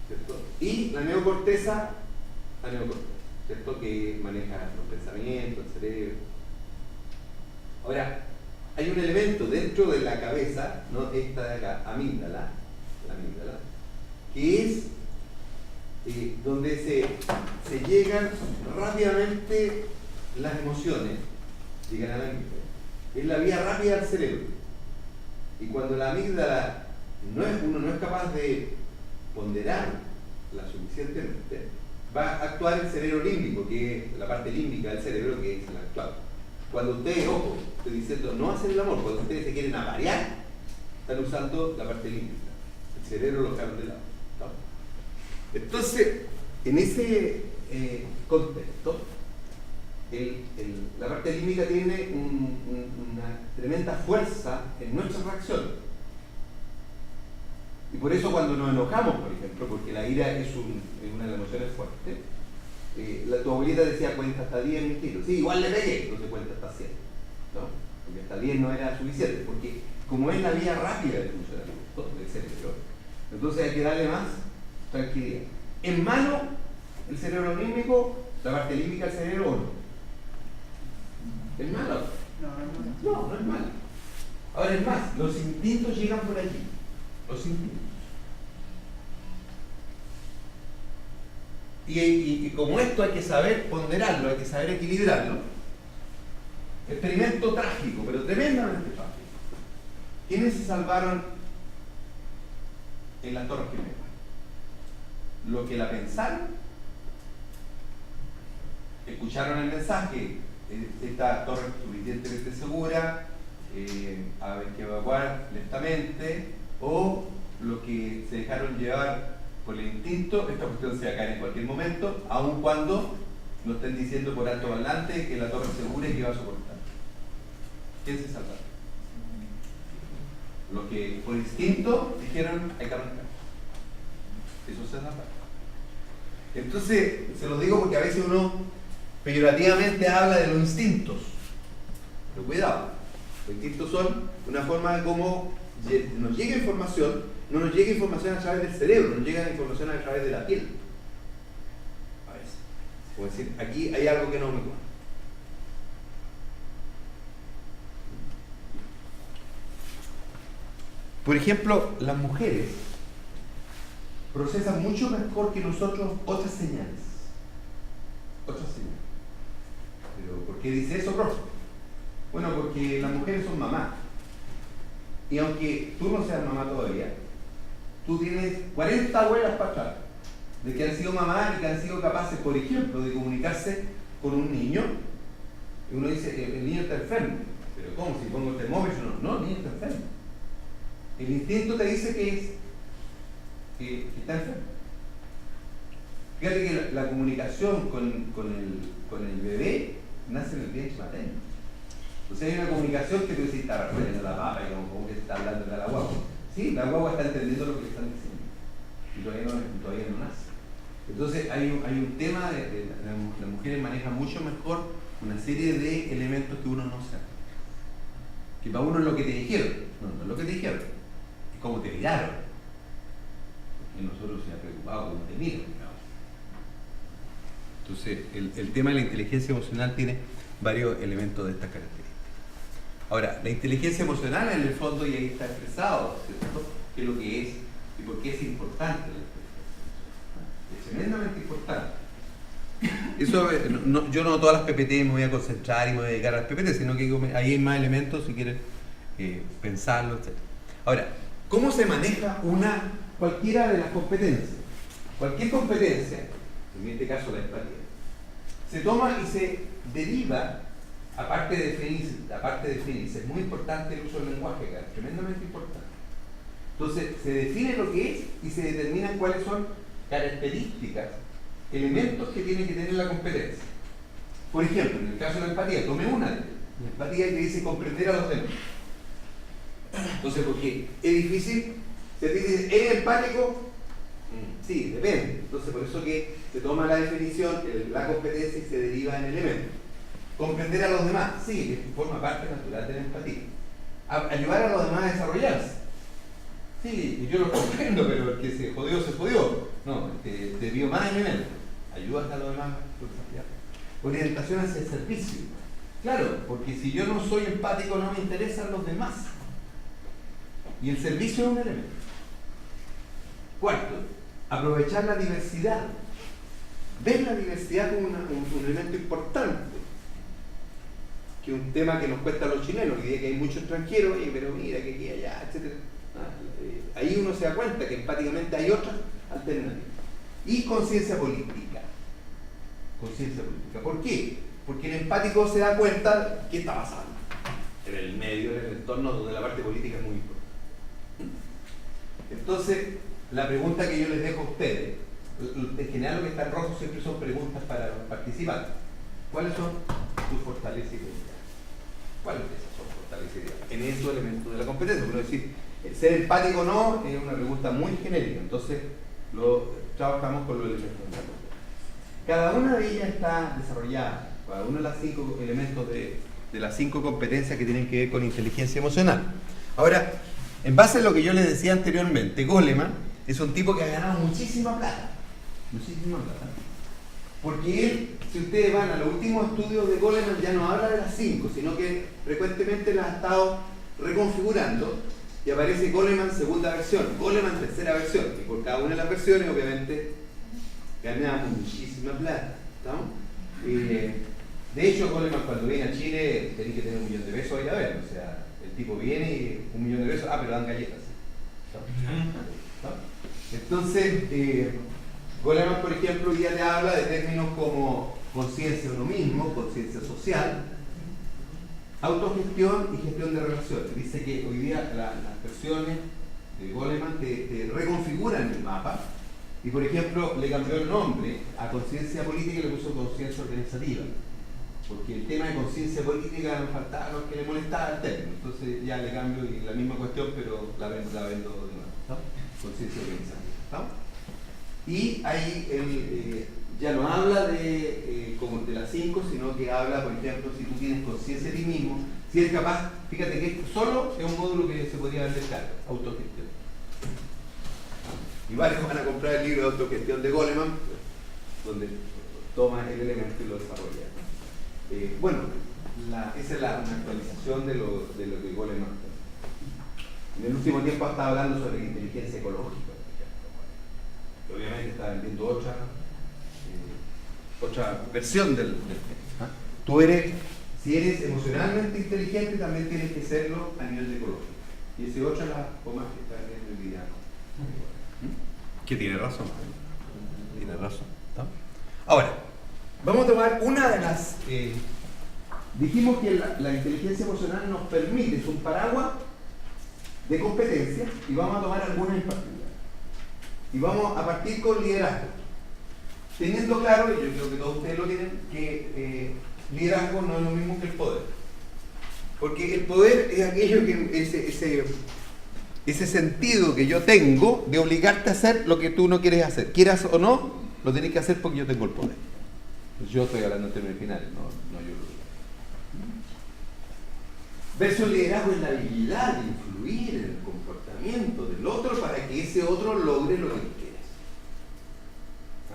¿cierto? Y la neocorteza, ¿cierto? Que maneja los pensamientos, el cerebro. Ahora, hay un elemento dentro de la cabeza, ¿no? Esta de la amígdala, que es donde se llegan rápidamente las emociones, llegan a la amígdala. Es la vía rápida al cerebro. Y cuando la amígdala uno no es capaz de ponderarla suficientemente, va a actuar el cerebro límbico, que es la parte límbica del cerebro, que es la actual. Cuando ustedes, ojo, estoy diciendo, no hacen el amor, cuando ustedes se quieren aparear, están usando la parte límbica. El cerebro lo dejaron de lado, ¿no? Entonces, en ese contexto, la parte límbica tiene una tremenda fuerza en nuestras reacciones. Y por eso cuando nos enojamos, por ejemplo, porque la ira es una de las emociones fuertes, tu abuelita decía cuenta hasta 10 en mi tiro. Sí, igual le pegué, entonces cuenta hasta 100, ¿no? Porque hasta 10 no era suficiente, porque como es la vía rápida de funcionamiento del cerebro, entonces hay que darle más tranquilidad. ¿Es malo el cerebro límbico, la parte límbica del cerebro o no? ¿Es malo? No es malo. Ahora es más, los instintos llegan por allí. Los instintos. Y como esto hay que saber ponderarlo, hay que saber equilibrarlo. Experimento trágico, pero tremendamente trágico. ¿Quiénes se salvaron en las Torres Gemelas? Los que la pensaron, escucharon el mensaje, esta torre es suficientemente segura, hay que evacuar lentamente, o los que se dejaron llevar por el instinto, esta cuestión se va a caer en cualquier momento, aun cuando nos estén diciendo por alto parlante que la torre es segura y que va a soportar. ¿Quién se salvaron? Los que por instinto dijeron hay que arrancar. Eso se salvaron. Entonces, se los digo porque a veces uno peyorativamente habla de los instintos. Pero cuidado, los instintos son una forma de cómo nos llega información, no nos llega información a través del cerebro, nos llega información a través de la piel. A veces. Como decir, aquí hay algo que no me cuadra. Por ejemplo, las mujeres procesan mucho mejor que nosotros otras señales. Pero ¿por qué dice eso, profe? Bueno, porque las mujeres son mamás. Y aunque tú no seas mamá todavía, tú tienes 40 abuelas para atrás de que han sido mamás y que han sido capaces, por ejemplo, de comunicarse con un niño. Y uno dice, el niño está enfermo. Pero ¿cómo? Si pongo el termómetro, no, el niño está enfermo. El instinto te dice que está enfermo. Fíjate que la comunicación con el bebé nace en el vientre materno. Entonces hay una comunicación que tú decís, está referente a la papa y como que se está hablando de la guagua. Sí, la guagua está entendiendo lo que le están diciendo y todavía no nace. Entonces hay un tema de las mujeres manejan mucho mejor una serie de elementos que uno no sabe. Que para uno es lo que te dijeron, no es lo que te dijeron, es como te miraron. Y nosotros se ha preocupado cómo te miran. Entonces el tema de la inteligencia emocional tiene varios elementos de estas características. Ahora, la inteligencia emocional en el fondo, y ahí está expresado, ¿cierto?, qué es lo que es y por qué es importante la inteligencia emocional. Es tremendamente importante. Eso, yo no todas las PPT me voy a concentrar y me voy a dedicar a las PPT, sino que ahí hay más elementos si quieren pensarlo, etc. Ahora, ¿cómo se maneja cualquiera de las competencias? Cualquier competencia, en este caso la empatía, se toma y se deriva. Aparte de definirse, es muy importante el uso del lenguaje acá, tremendamente importante. Entonces, se define lo que es y se determinan cuáles son características, elementos que tiene que tener la competencia. Por ejemplo, en el caso de la empatía, tome una de ellas. La empatía que dice comprender a los demás. Entonces, ¿por qué? Es difícil. Se dice, ¿eres empático? Sí, depende. Entonces, por eso que se toma la definición, la competencia y se deriva en elementos. Comprender a los demás, sí, forma parte natural de la empatía. Ayudar a los demás a desarrollarse. Sí, yo lo comprendo, pero el que se jodió, se jodió. No, te vio más en menos. Ayudas a los demás a desarrollarse. Orientación hacia el servicio. Claro, porque si yo no soy empático, no me interesan los demás. Y el servicio es un elemento. Cuarto, aprovechar la diversidad. Ver la diversidad como un elemento importante. Que es un tema que nos cuesta a los chilenos, que dice que hay muchos extranjeros, pero mira que aquí, allá, etc. Ahí uno se da cuenta que empáticamente hay otras alternativas. Y conciencia política. Conciencia política. ¿Por qué? Porque el empático se da cuenta de qué está pasando en el medio, en el entorno donde la parte política es muy importante. Entonces, la pregunta que yo les dejo a ustedes, en general lo que está en rojo siempre son preguntas para los participantes. ¿Cuáles son tus fortalezas y debilidades? ¿Cuáles de esas son fortalezas y debilidades? En esos elementos de la competencia. Por decir, ser empático o no es una pregunta muy genérica. Entonces, trabajamos con los elementos de la competencia. Cada una de ellas está desarrollada, cada uno de los 5 elementos de las 5 competencias que tienen que ver con inteligencia emocional. Ahora, en base a lo que yo les decía anteriormente, Goleman es un tipo que ha ganado muchísima plata. Muchísima plata. Porque él, si ustedes van a los últimos estudios de Goleman, ya no habla de las 5, sino que frecuentemente las ha estado reconfigurando y aparece Goleman segunda versión, Goleman tercera versión, y por cada una de las versiones obviamente ganamos muchísima plata, ¿no? De hecho, Goleman cuando viene a Chile tenía que tener $1 millón de pesos ahí a ver, o sea, el tipo viene y $1 millón de pesos, pero dan galletas, ¿no? Entonces, Goleman, por ejemplo, hoy día te habla de términos como conciencia de uno mismo, conciencia social, autogestión y gestión de relaciones. Dice que hoy día las versiones de Goleman te reconfiguran el mapa y, por ejemplo, le cambió el nombre a conciencia política y le puso conciencia organizativa. Porque el tema de conciencia política nos faltaba lo que le molestaba el término. Entonces ya le cambio y la misma cuestión, pero la vendo de nuevo, ¿no? Conciencia organizativa, ¿no? Y ahí él ya no habla como de las 5, sino que habla, por ejemplo, si tú tienes conciencia de ti mismo, si eres capaz, fíjate que esto solo es un módulo que se podría vender caro, autogestión. Y varios van a comprar el libro de autogestión de Goleman, donde toma el elemento y lo desarrolla. Bueno, esa es una actualización de lo que Goleman. En el último tiempo ha estado hablando sobre la inteligencia ecológica. Obviamente está vendiendo otra versión del tema. Tú si eres emocionalmente inteligente, también tienes que serlo a nivel de ecológico. Y ese otra la forma que está vendiendo el video. Que tiene razón. Tiene razón. ¿No? Ahora, vamos a tomar una de las... dijimos que la inteligencia emocional nos permite, es un paraguas de competencias, y vamos a tomar algunas en particular. Y vamos a partir con liderazgo. teniendo claro, y yo creo que todos ustedes lo tienen, que liderazgo no es lo mismo que el poder. Porque el poder es aquello que ese sentido que yo tengo de obligarte a hacer lo que tú no quieres hacer. Quieras o no, lo tenés que hacer porque yo tengo el poder. Pues yo estoy hablando en términos finales, no yo lo digo. Versus el liderazgo es la habilidad de influir en el comportamiento del otro para que ese otro logre lo que tú quieres.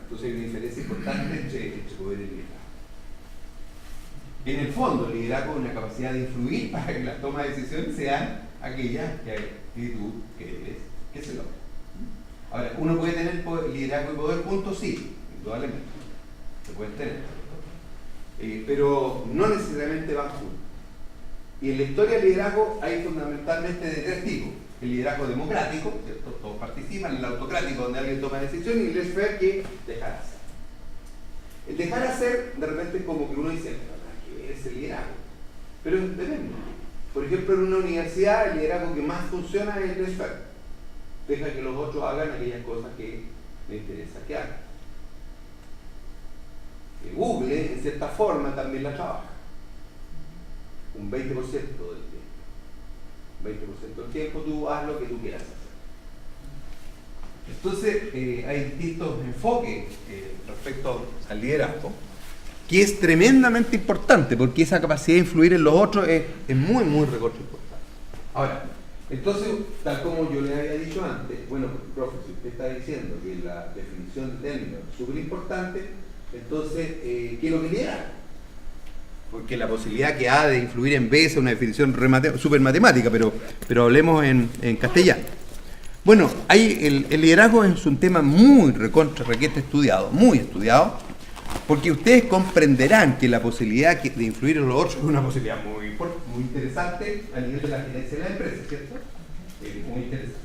Entonces hay una diferencia importante entre poder y liderazgo. En el fondo, el liderazgo es la capacidad de influir para que las tomas de decisiones sean aquellas que tú quieres que se logren. Ahora, ¿uno puede tener liderazgo y poder juntos? Sí, indudablemente. Se pueden tener. Pero no necesariamente van juntos. Y en la historia del liderazgo hay fundamentalmente de tres tipos. El liderazgo democrático, ¿cierto? Todos participan, el autocrático, donde alguien toma decisiones, y el laissez-faire, que dejar hacer. El dejar hacer, de repente, es como que uno dice, ¿qué es el liderazgo? Pero depende. Por ejemplo, en una universidad, el liderazgo que más funciona es el laissez-faire. Deja que los otros hagan aquellas cosas que les interesa que hagan. Google, en cierta forma, también la trabaja. Un 20% del tiempo. 20% del tiempo tú haz lo que tú quieras hacer. Entonces, hay distintos enfoques respecto al liderazgo, que es tremendamente importante, porque esa capacidad de influir en los otros es muy, muy recontra importante. Ahora, entonces, tal como yo le había dicho antes, bueno, profe, si usted está diciendo que la definición de término es súper importante, entonces, ¿qué es lo que lidera? Porque la posibilidad que ha de influir en B es una definición súper matemática, pero hablemos en castellano. Bueno, el liderazgo es un tema muy requete estudiado, muy estudiado, porque ustedes comprenderán que la posibilidad de influir en los otros es una posibilidad muy interesante a nivel de la gerencia de la empresa, ¿cierto? Muy interesante.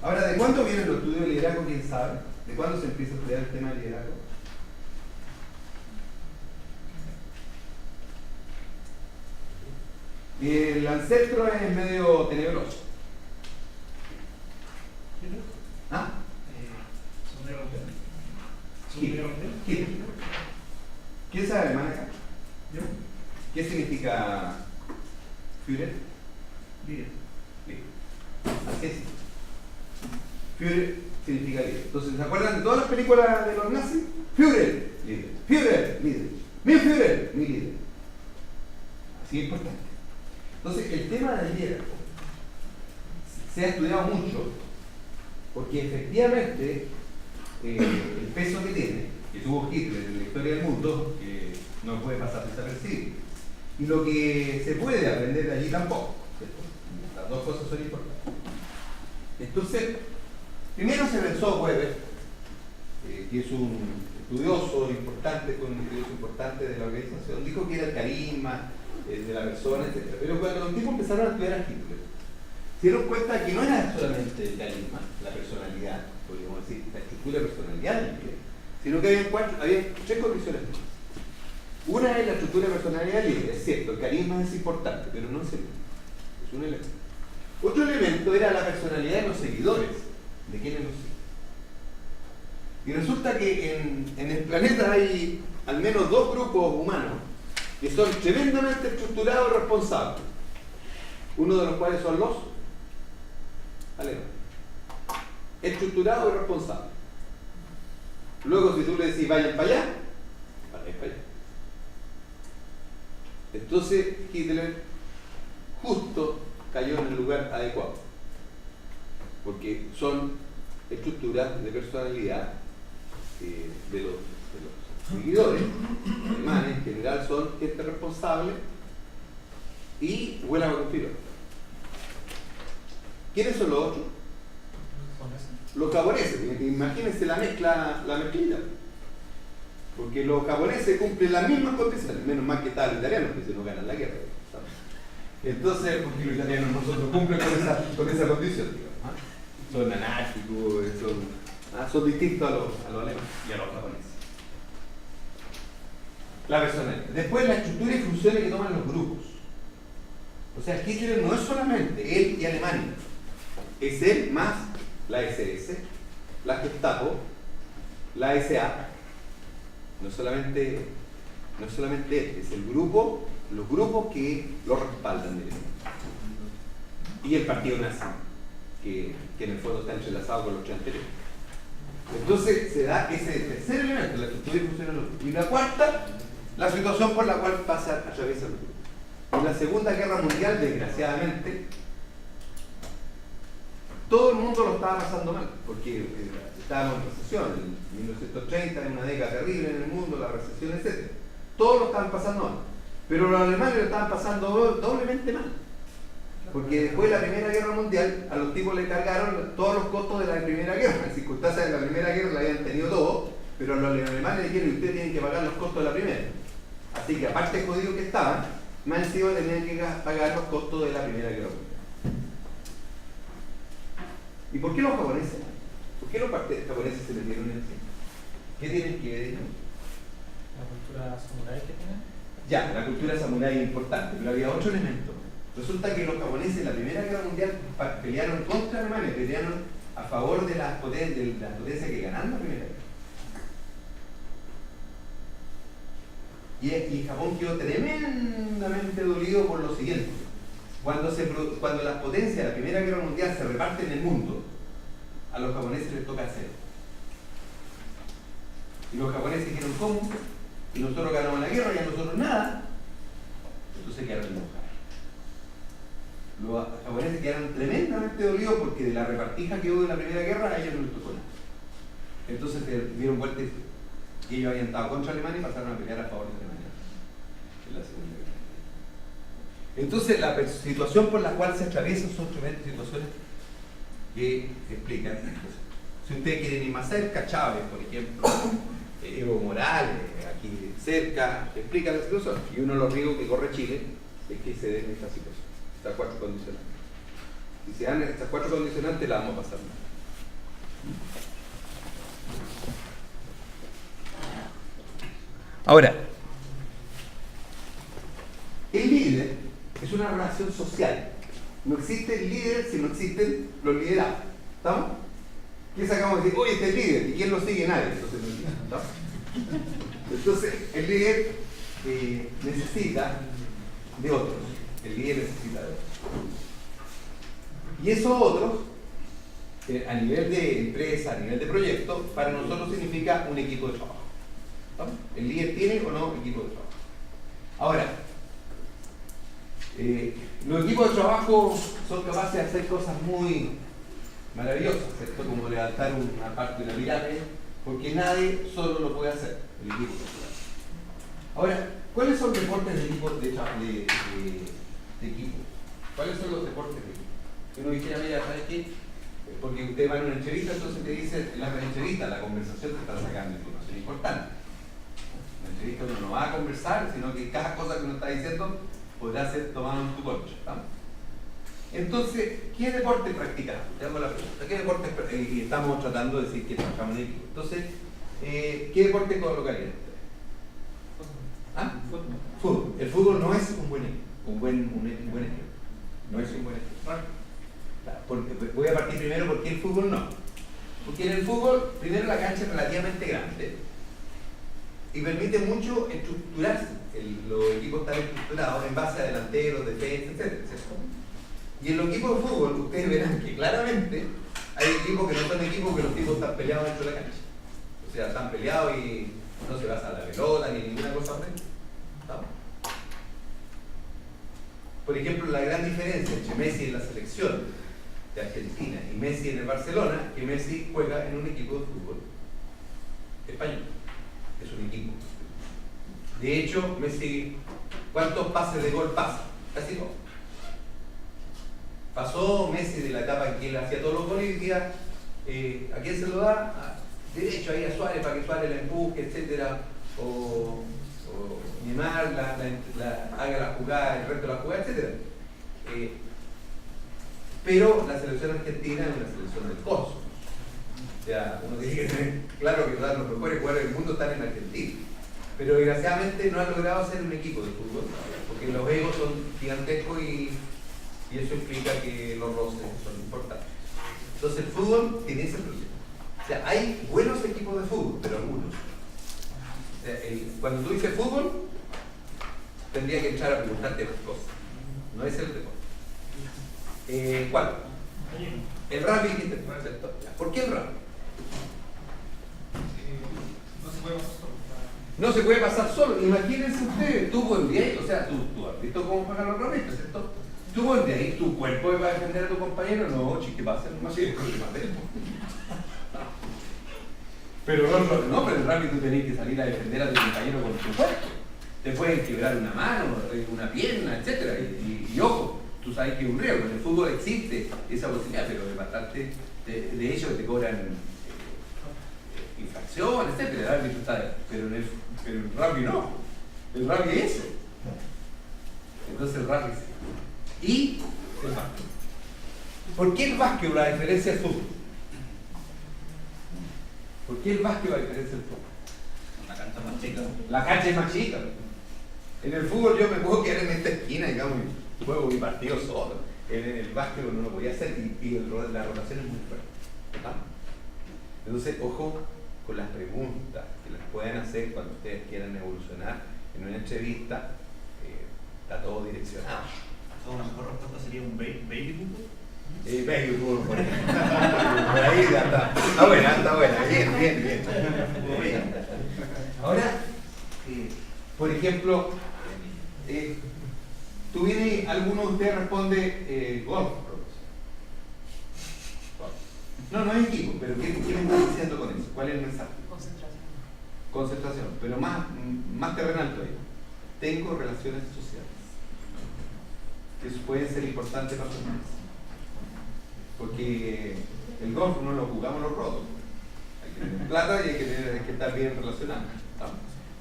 Ahora, ¿de cuándo vienen los estudios de liderazgo? ¿Quién sabe? ¿De cuándo se empieza a estudiar el tema de liderazgo? El ancestro es medio tenebroso. ¿Ah? Hitler. ¿Quién sabe alemán acá? ¿Yo? ¿Qué significa Führer? Líder. Así es. Führer significa líder. Entonces, ¿se acuerdan de todas las películas de los nazis? Führer, líder. Führer, líder. Mi Führer, mi líder. Así es importante. Entonces, el tema del liderazgo se ha estudiado mucho porque efectivamente el peso que tiene, que tuvo Hitler en la historia del mundo, que no puede pasar desapercibido, y lo que se puede aprender de allí tampoco, ¿cierto? Las dos cosas son importantes. Entonces, primero se pensó Weber, que es un estudioso importante, de la organización, dijo que era el carisma de la persona, etc. Pero cuando los tipos empezaron a estudiar a Hitler, se dieron cuenta que no era solamente el carisma, la personalidad, podríamos decir, la estructura de personalidad del líder, sino que había tres condiciones más. Una es la estructura de personalidad del líder, es cierto, el carisma es importante, pero no es el único, es un elemento. Otro elemento era la personalidad de los seguidores, de quienes los siguen. Y resulta que en el planeta hay al menos dos grupos humanos que son tremendamente estructurados y responsables. Uno de los cuales son los alemanes. Estructurados y responsables. Luego, si tú le decís vayan para allá, vayan para allá. Entonces Hitler justo cayó en el lugar adecuado, porque son estructuras de personalidad de los seguidores alemanes en general son gente responsable y buena con filo. ¿Quiénes son los otros? Los japoneses. Imagínense la mezclita. Porque los japoneses cumplen las mismas condiciones, menos mal que tal los italianos, que se nos ganan la guerra, ¿sabes? Entonces, porque los italianos nosotros cumplen con esa condición, digamos, ¿ah? Son anárquicos, son distintos a los alemanes y a los japoneses. La personalidad. Después, la estructura y funciones que toman los grupos. O sea, Hitler no es solamente él y Alemania, es él más la SS, la Gestapo, la SA No solamente él, es el grupo, los grupos que lo respaldan directamente. Y el partido nazi, que en el fondo está entrelazado con los tres anteriores. Entonces se da ese tercer elemento, la estructura y función. Y la cuarta, la situación por la cual pasa a través del grupo. En la Segunda Guerra Mundial, desgraciadamente, todo el mundo lo estaba pasando mal, porque estábamos en recesión, en 1930, en una década terrible en el mundo, la recesión, etc. Todos lo estaban pasando mal, pero los alemanes lo estaban pasando doblemente mal, porque después de la Primera Guerra Mundial a los tipos le cargaron todos los costos de la Primera Guerra. En circunstancias de la Primera Guerra la habían tenido todo, pero los alemanes le dijeron: ustedes tienen que pagar los costos de la primera. Así que aparte de jodidos que estaban, más encima tenían que pagar los costos de la Primera Guerra Mundial. ¿Y por qué los japoneses? ¿Por qué los japoneses se metieron en encima? ¿Qué tienen que ver ellos? La cultura samurái que tienen. Ya, la cultura samurái es importante, pero había otro elemento. Resulta que los japoneses en la Primera Guerra Mundial pelearon contra Alemania, pelearon a favor de las potencias que ganaron la Primera Guerra. Y Japón quedó tremendamente dolido por lo siguiente. Cuando las potencias de la Primera Guerra Mundial se reparten en el mundo, a los japoneses les toca hacer. Y los japoneses dijeron: ¿cómo? Y nosotros ganamos la guerra y a nosotros nada. Entonces quedaron enojados. Los japoneses quedaron tremendamente dolidos porque de la repartija que hubo en la Primera Guerra a ellos no les tocó nada. Entonces se dieron vuelta y ellos habían estado contra Alemania y pasaron a pelear a favor de Alemania en la Segunda Guerra. Entonces la situación por la cual se atraviesan son tremendas situaciones que explican. Si ustedes quieren ir más cerca, Chávez, por ejemplo, Evo Morales, aquí cerca, explica la situación. Y uno de los riesgos que corre Chile es que se den esta situación, estas cuatro condicionantes. Si se dan estas cuatro condicionantes, la vamos a pasar mal. Ahora, el líder es una relación social. No existe el líder si no existen los liderados. ¿Estamos? ¿Qué sacamos de decir? Oye, este es el líder. ¿Y quién lo sigue? Nadie. Entonces, no es líder. ¿Estamos? Entonces, el líder necesita de otros. El líder necesita de otros. Y esos otros, a nivel de empresa, a nivel de proyecto, para nosotros significa un equipo de trabajo. ¿Estamos? El líder tiene o no equipo de trabajo. Ahora, los equipos de trabajo son capaces de hacer cosas muy maravillosas, ¿cierto? Como levantar una parte de la pirámide, porque nadie solo lo puede hacer, el equipo de trabajo. Ahora, ¿cuáles son los deportes de equipo? ¿Cuáles son los deportes de equipo? Uno dijera: mira, ¿sabes qué? Porque usted va en una entrevista, entonces te dice, en la entrevista, la conversación te está sacando información importante. En la entrevista uno no va a conversar, sino que cada cosa que uno está diciendo podrá ser tomado en tu contra. ¿Estamos? Entonces, ¿qué deporte practicamos? Te hago la pregunta. ¿Qué deporte y estamos tratando de decir que trabajamos en equipo? Entonces, ¿qué deporte colocarían ustedes? ¿Ah? Fútbol. El fútbol no es un buen ejemplo. Un buen ejemplo. No es un buen ejemplo. Voy a partir primero porque el fútbol no. Porque en el fútbol, primero la cancha es relativamente grande y permite mucho estructurarse. Los equipos están estructurados en base a delanteros, defensas, etc. Y en los equipos de fútbol, ustedes verán que claramente hay equipos que no son equipos que los tipos están peleados dentro de la cancha. O sea, están peleados y no se basa la pelota ni ninguna cosa así. ¿Estamos? Por ejemplo, la gran diferencia entre Messi en la selección de Argentina y Messi en el Barcelona, que Messi juega en un equipo de fútbol español. Es un equipo. De hecho, Messi, ¿cuántos pases de gol pasa? Casi todo. Pasó Messi de la etapa en que él hacía todos los goles y decía, ¿a quién se lo da? Derecho ahí a Suárez para que Suárez la empuje, etcétera, o Neymar haga la jugada, el resto de la jugada, etcétera. Pero la selección argentina es una selección del cosmos. O sea, uno tiene que tener claro que los mejores jugadores del mundo están en Argentina. Pero desgraciadamente no han logrado hacer un equipo de fútbol, porque los egos son gigantescos y eso implica que los roces son importantes. Entonces el fútbol tiene ese problema. O sea, hay buenos equipos de fútbol, pero algunos. sea, cuando tú dices fútbol, tendría que entrar a preguntarte más cosas. No es el deporte. ¿Cuál? El rugby, ¿cierto? ¿Por qué el rugby? No se puede pasar solo. No se puede pasar solo. Imagínense ustedes, tú volvías, o sea, tú has visto cómo juegan los rugby, ¿cierto? Tú volvías, tu cuerpo va a defender a tu compañero, no, chique, va a ser más bien problema de él. Pero no, pero el rugby tú tenés que salir a defender a tu compañero con tu cuerpo. Te pueden quebrar una mano, una pierna, etc. Y ojo, tú sabes que es un riesgo. En el fútbol existe esa posibilidad, pero es bastante. De hecho, te cobran infracciones, etc. El árbitro está. Pero el rugby no. El rugby es eso. Entonces el rugby sí. Y el básquet. ¿Por qué el básquet a diferencia del fútbol? ¿Por qué el básquet a diferencia del fútbol? La cancha es más chica. La cancha es más chica. En el fútbol yo me puedo quedar en esta esquina, digamos, y juego mi partido solo. En el básquet no lo podía hacer y la rotación es muy fuerte. ¿Ah? Entonces, ojo con las preguntas que las pueden hacer cuando ustedes quieran evolucionar en una entrevista. Está todo direccionado. ¿La mejor respuesta sería un baby fútbol? Baby fútbol, por ejemplo. Por ahí ya está. Está buena, bien. Ahora, por ejemplo, tú vienes, alguno de ustedes responde golf. No es equipo, pero ¿qué me estás diciendo con eso? ¿Cuál es el mensaje? Concentración, pero más terrenal todavía. Tengo relaciones sociales que pueden ser importantes para nosotros. Porque el golf no lo jugamos los rotos. Hay que tener plata y hay que estar bien relacionado. ¿No?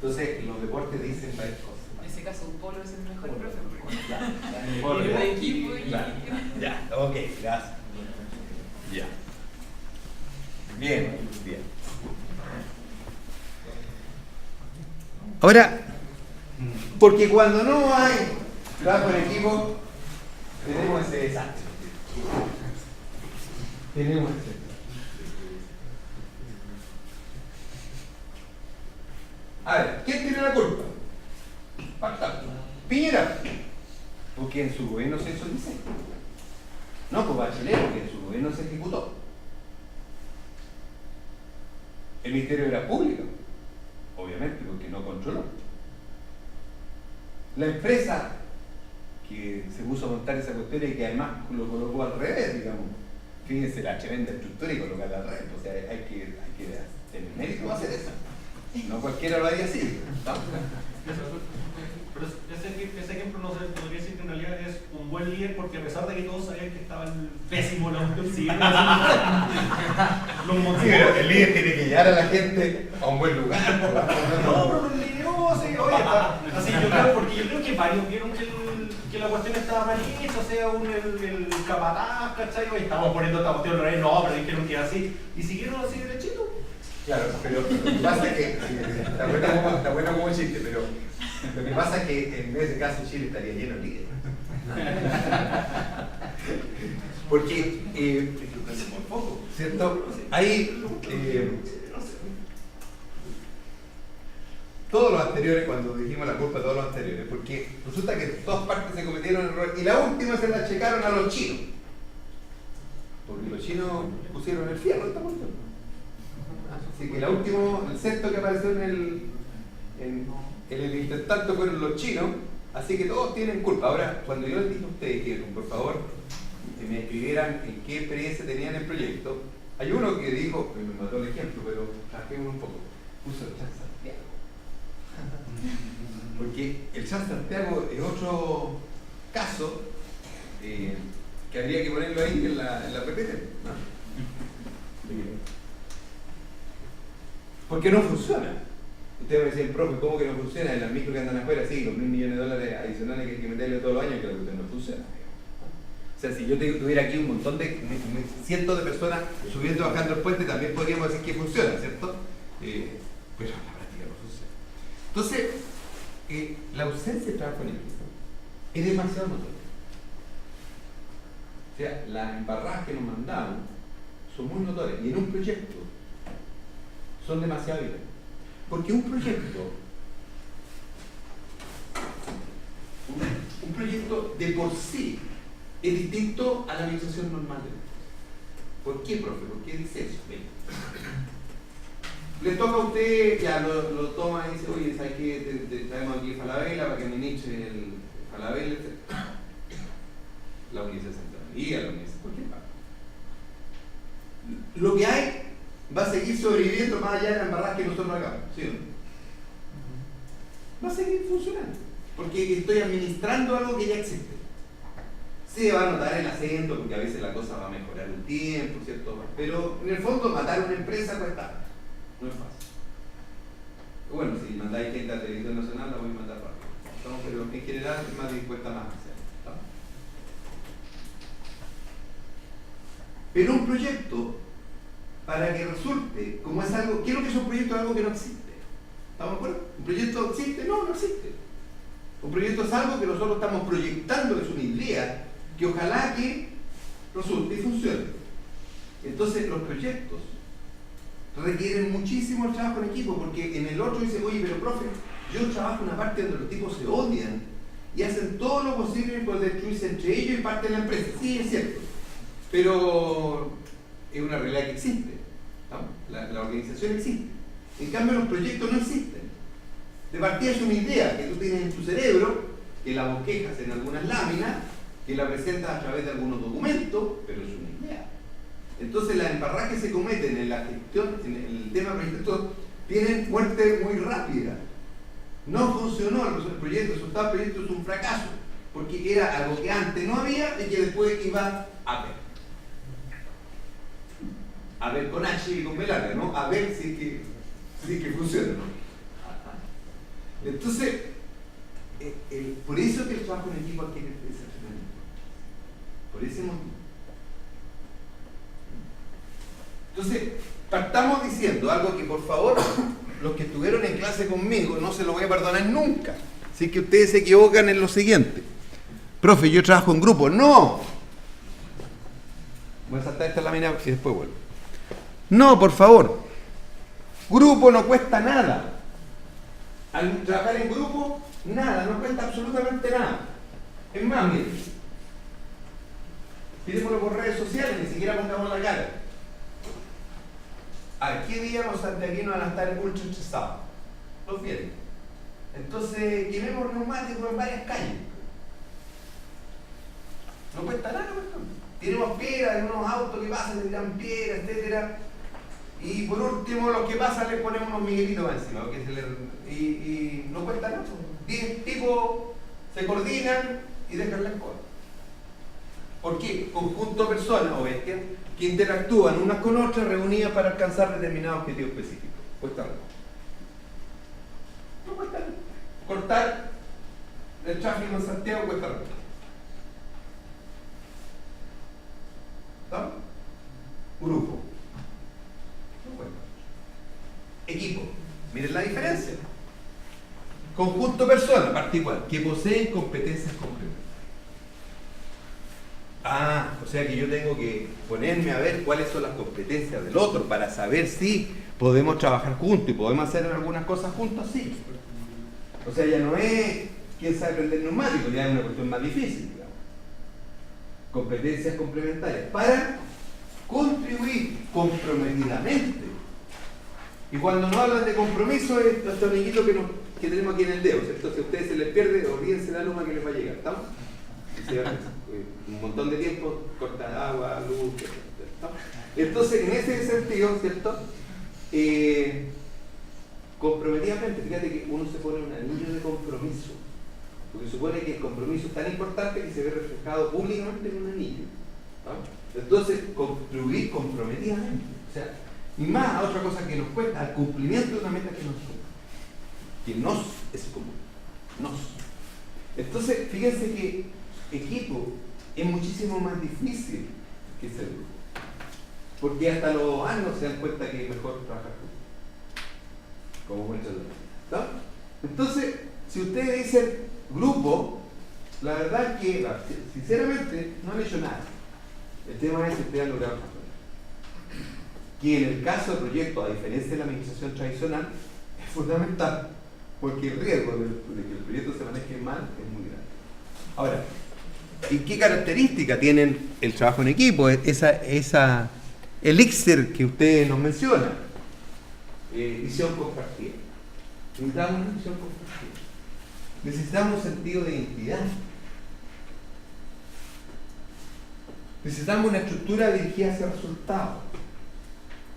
Entonces, los deportes dicen varias cosas. En ese caso, un polo es el mejor profe. Polo, Y ya. un equipo y... Claro. Ya, ok, gracias. Ya. Bien. Ahora, porque cuando no hay trabajo en equipo, tenemos ese desastre. A ver, ¿quién tiene la culpa? Piñera, porque en su gobierno se hizo el diseño. No, pues Bachelet, porque en su gobierno se ejecutó. El Ministerio era público, obviamente, porque no controló. La empresa que se puso a montar esa cuestión y que además lo colocó al revés, digamos. Fíjense la tremenda estructura y colocarla al revés. O sea, hay que tener mérito para hacer eso. No cualquiera lo haría así. ¿No? Pero ese ejemplo no se podría decir que en realidad es un buen líder porque a pesar de que todos sabían que estaban pésimo la cuestión, sí, los motivos. Sí, pero el líder tiene que llevar a la gente a un buen lugar. No, pero los lideró, sí, oye, así yo creo, porque yo creo que varios vieron que la cuestión estaba mal hecha, o sea, el capataz, ¿cachai? Oye, estamos poniendo esta cuestión, no, pero dijeron que era así, y siguieron así derechito. Claro, pero lo que pasa es que está bueno como chiste, pero lo que pasa es que en ese caso Chile estaría lleno de líderes. Porque, ¿cierto? Hay todos los anteriores, cuando dijimos la culpa de todos los anteriores, porque resulta que en todas partes se cometieron errores y la última se la achacaron a los chinos. Porque los chinos pusieron el fierro, esta cuestión. Así que el sexto que apareció en el intentante fueron los chinos, así que todos tienen culpa. Ahora, cuando yo les dije a ustedes que por favor me escribieran en qué experiencia tenían el proyecto, hay uno que dijo, me mató el ejemplo, pero trajémoslo un poco, puso el Chat Santiago. Porque el Chat Santiago es otro caso que habría que ponerlo ahí en la PPT, ¿no? Porque no funciona. Usted me decía, profe, ¿cómo que no funciona? En las micro que andan afuera, sí, los $1.000 millones adicionales que hay que meterle todos los años, que la cuestión no funciona. O sea, si yo tuviera aquí un montón de cientos de personas subiendo y bajando el puente, también podríamos decir que funciona, ¿cierto? Pero en la práctica no funciona. Entonces, la ausencia de trabajo en equipo es demasiado notoria. O sea, las embarradas que nos mandamos son muy notorias y en un proyecto son demasiado evidentes. Porque un proyecto de por sí es distinto a la administración normal de la empresa. ¿Por qué, profe? ¿Por qué dice eso? Bien. Le toca a usted, ya lo toma y dice, oye, ¿sabes qué? Te traemos aquí Falabella para que administre el Falabella, etc. La Universidad Central María, la Universidad, cualquier parte. Lo que hay va a seguir sobreviviendo más allá de la embarrada que nosotros hagamos, ¿sí o no? Va a seguir funcionando, porque estoy administrando algo que ya existe. Se va a notar el acento, porque a veces la cosa va a mejorar el tiempo, ¿cierto? Pero en el fondo matar una empresa cuesta, no es fácil. Bueno, si mandáis gente a la televisión nacional, la voy a mandar rápido, ¿no? Pero en general es más dispuesta más a hacer, ¿no? Pero un proyecto, para que resulte, como es algo, ¿qué es lo que es un proyecto? Algo que no existe. ¿Estamos de acuerdo? ¿Un proyecto existe? No, no existe. Un proyecto es algo que nosotros estamos proyectando, es una idea que ojalá que resulte y funcione. Entonces los proyectos requieren muchísimo el trabajo en equipo, porque en el otro dice, oye, pero profe, yo trabajo en una parte donde los tipos se odian y hacen todo lo posible por destruirse entre ellos y parte de la empresa. Sí, es cierto, pero es una realidad que existe, ¿no? La organización existe. En cambio los proyectos no existen. De partida es una idea que tú tienes en tu cerebro, que la bosquejas en algunas láminas, que la presentas a través de algunos documentos, pero es una idea. Entonces las embarradas que se cometen en la gestión, en el tema proyectos, tienen muerte muy rápida. No funcionó el proyecto, el resultado del proyecto es un fracaso, porque era algo que antes no había y que después iba a ver. A ver con H y con B larga, ¿no? A ver si es que funciona, ¿no? Entonces, por eso es que el trabajo en equipo aquí es tremendo. Por ese motivo. Entonces, partamos diciendo algo que por favor, los que estuvieron en clase conmigo, no se lo voy a perdonar nunca. Así que ustedes se equivocan en lo siguiente. Profe, yo trabajo en grupo. ¡No! Voy a saltar esta lámina y después vuelvo. No, por favor. Grupo no cuesta nada. Al trabajar en grupo, nada, no cuesta absolutamente nada. Es más, miren, pidémoslo por redes sociales, ni siquiera pongamos la cara. ¿A qué día los santiaguinos van a estar ultra estresados? Los viernes. Entonces, quememos neumáticos en varias calles. No cuesta nada, ¿no? Tenemos piedras en unos autos que pasan, le tiran piedras, etcétera. Y por último, los que pasan les ponemos unos miguelitos encima, y no cuesta nada. 10 tipos se coordinan y dejan la escuela. ¿Por qué? Conjunto de personas o bestias que interactúan unas con otras reunidas para alcanzar determinados objetivos específicos. Cuesta nada. No cuesta nada. Cortar el tráfico en Santiago cuesta nada. ¿Estamos? Grupo. Equipo. Miren la diferencia. Conjunto de personas, particular, que poseen competencias complementarias. Ah, o sea que yo tengo que ponerme a ver cuáles son las competencias del otro para saber si podemos trabajar juntos y podemos hacer algunas cosas juntos, sí. O sea, ya no es quién sabe prender neumáticos, ya es una cuestión más difícil, digamos. Competencias complementarias para contribuir comprometidamente. Y cuando nos hablan de compromiso es nuestro amiguito que tenemos aquí en el dedo, ¿cierto? Si a ustedes se les pierde, olvídense la luma que les va a llegar, ¿estamos? Un montón de tiempo, corta agua, luz, ¿estamos? Entonces, en ese sentido, ¿cierto? Comprometidamente, fíjate que uno se pone un anillo de compromiso, porque supone que el compromiso es tan importante que se ve reflejado públicamente en un anillo, ¿no? Entonces, contribuir comprometidamente, o sea, y más a otra cosa que nos cuesta, al cumplimiento de una meta que nos es común. Entonces, fíjense que equipo es muchísimo más difícil que ser grupo. Porque hasta los años se dan cuenta que es mejor trabajar juntos. Como muchos de nosotros. Entonces, si ustedes dicen grupo, la verdad es que, sinceramente, no han hecho nada. El tema es que ustedes han logrado que en el caso del proyecto, a diferencia de la administración tradicional, es fundamental, porque el riesgo de que el proyecto se maneje mal es muy grande. Ahora, ¿y qué característica tienen el trabajo en equipo? Esa elixir que ustedes nos mencionan. Visión compartida. Necesitamos una visión compartida. Necesitamos un sentido de identidad. Necesitamos una estructura dirigida hacia resultados.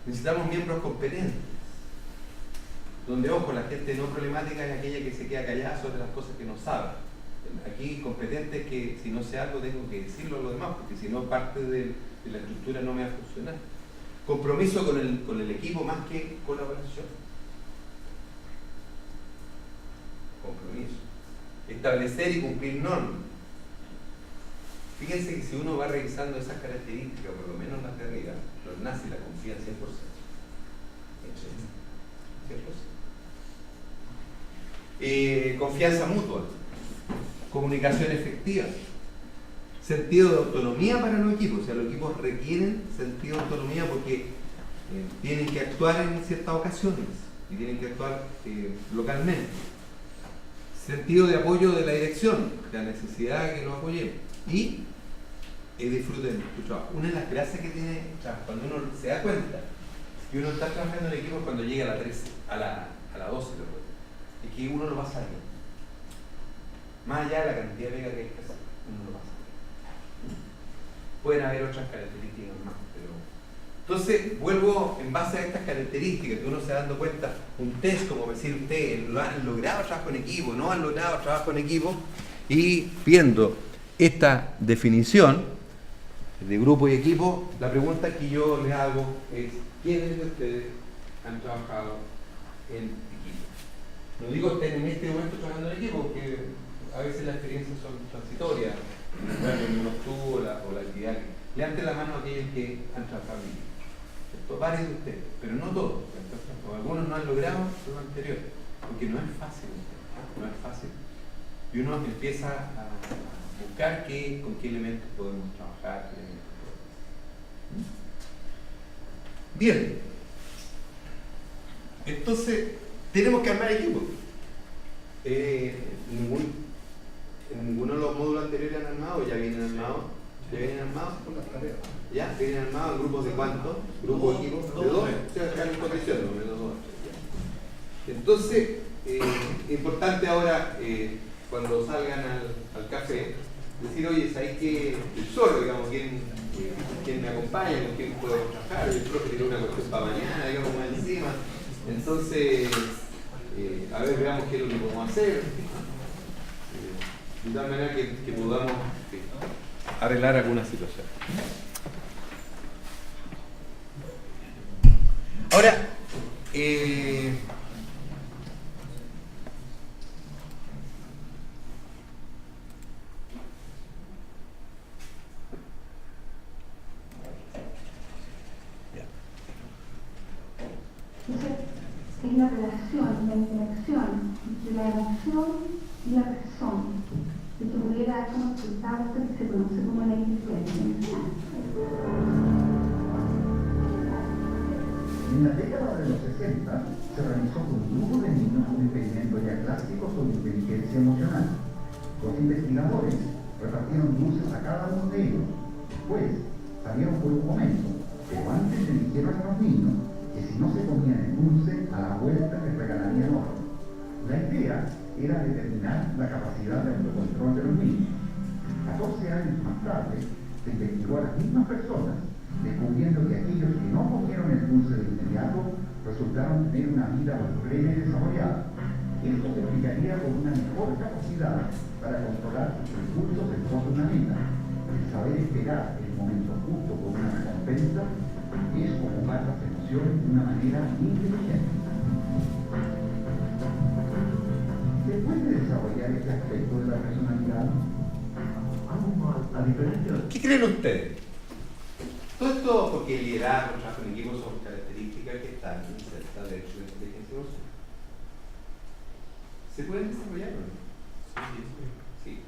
Necesitamos miembros competentes. Donde, ojo, la gente no problemática es aquella que se queda callada sobre las cosas que no sabe. Aquí competente es que si no sé algo tengo que decirlo a los demás, porque si no parte de la estructura no me va a funcionar. Compromiso con el equipo más que colaboración. Compromiso. Establecer y cumplir normas. Fíjense que si uno va revisando esas características, por lo menos las de arriba, los nace la confianza 100%. 100%. Confianza mutua. Comunicación efectiva. Sentido de autonomía para los equipos. O sea, los equipos requieren sentido de autonomía porque tienen que actuar en ciertas ocasiones y tienen que actuar localmente. Sentido de apoyo de la dirección, la necesidad de que los apoyemos. Y disfruten tu trabajo. Una de las gracias que tiene cuando uno se da cuenta que uno está trabajando en equipo es cuando llega a la 13, a la 12, es que uno lo pasa bien. Más allá de la cantidad de pega que hay que hacer, uno lo pasa bien. Pueden haber otras características más, pero... Entonces, vuelvo en base a estas características que uno se va dando cuenta, un test como decir ustedes, ¿lo han logrado trabajo en equipo? ¿No han logrado trabajo en equipo? Y viendo esta definición de grupo y equipo, la pregunta que yo les hago es: ¿quiénes de ustedes han trabajado en equipo? No digo estén en este momento trabajando en equipo, porque a veces las experiencias son transitorias, no estuvo o la actividad. Levanten la mano a aquellos que han trabajado en equipo. Esto, varios de ustedes, pero no todos. Algunos no han logrado lo anterior, porque no es fácil, no es fácil. Y uno empieza a buscar con qué elementos podemos trabajar. Bien, entonces tenemos que armar equipos. Ninguno de los módulos anteriores han armado, ya vienen armados. ¿Ya vienen armados? ¿Ya? ¿Vienen armados en grupos de cuántos? ¿Grupos de equipos? ¿De dos? O sea, acá en condición, de dos. Entonces, importante ahora, cuando salgan al café, decir: oye, ¿sabéis que el solo, digamos, quién me acompaña, con quién puedo trabajar? El profe tiene una cuestión para mañana, digamos, más encima. Entonces, a ver, veamos qué es lo que podemos hacer. De tal manera que podamos arreglar alguna situación. Ahora, es la relación, la interacción entre la emoción y la persona, que pudiera dar como resultado esto que se conoce como la influencia emocional. En la década de los 60 se realizó con un grupo de niños un experimento ya clásico sobre inteligencia emocional. Los investigadores repartieron dulces a cada uno de ellos. Después salieron por un momento, pero antes le dijeron a los niños que si no se comían el dulce, a la vuelta les regalarían otro. La idea era determinar la capacidad de autocontrol de los niños. 14 años más tarde, se investigó a las mismas personas, descubriendo que aquellos que no comieron el dulce de inmediato resultaron tener una vida plena y desarrollada. Esto se explicaría por una mejor capacidad para controlar sus impulsos en pos de una meta. El saber esperar el momento justo con una recompensa es ocupar las emociones de una manera inteligente. ¿Se puede desarrollar este aspecto de la personalidad? A diferencia de... ¿Qué creen ustedes? Todo esto, porque el liderazgo, el trabajo en equipo son características que están insertas dentro de la inteligencia emocional. ¿Se pueden desarrollar o no? Sí.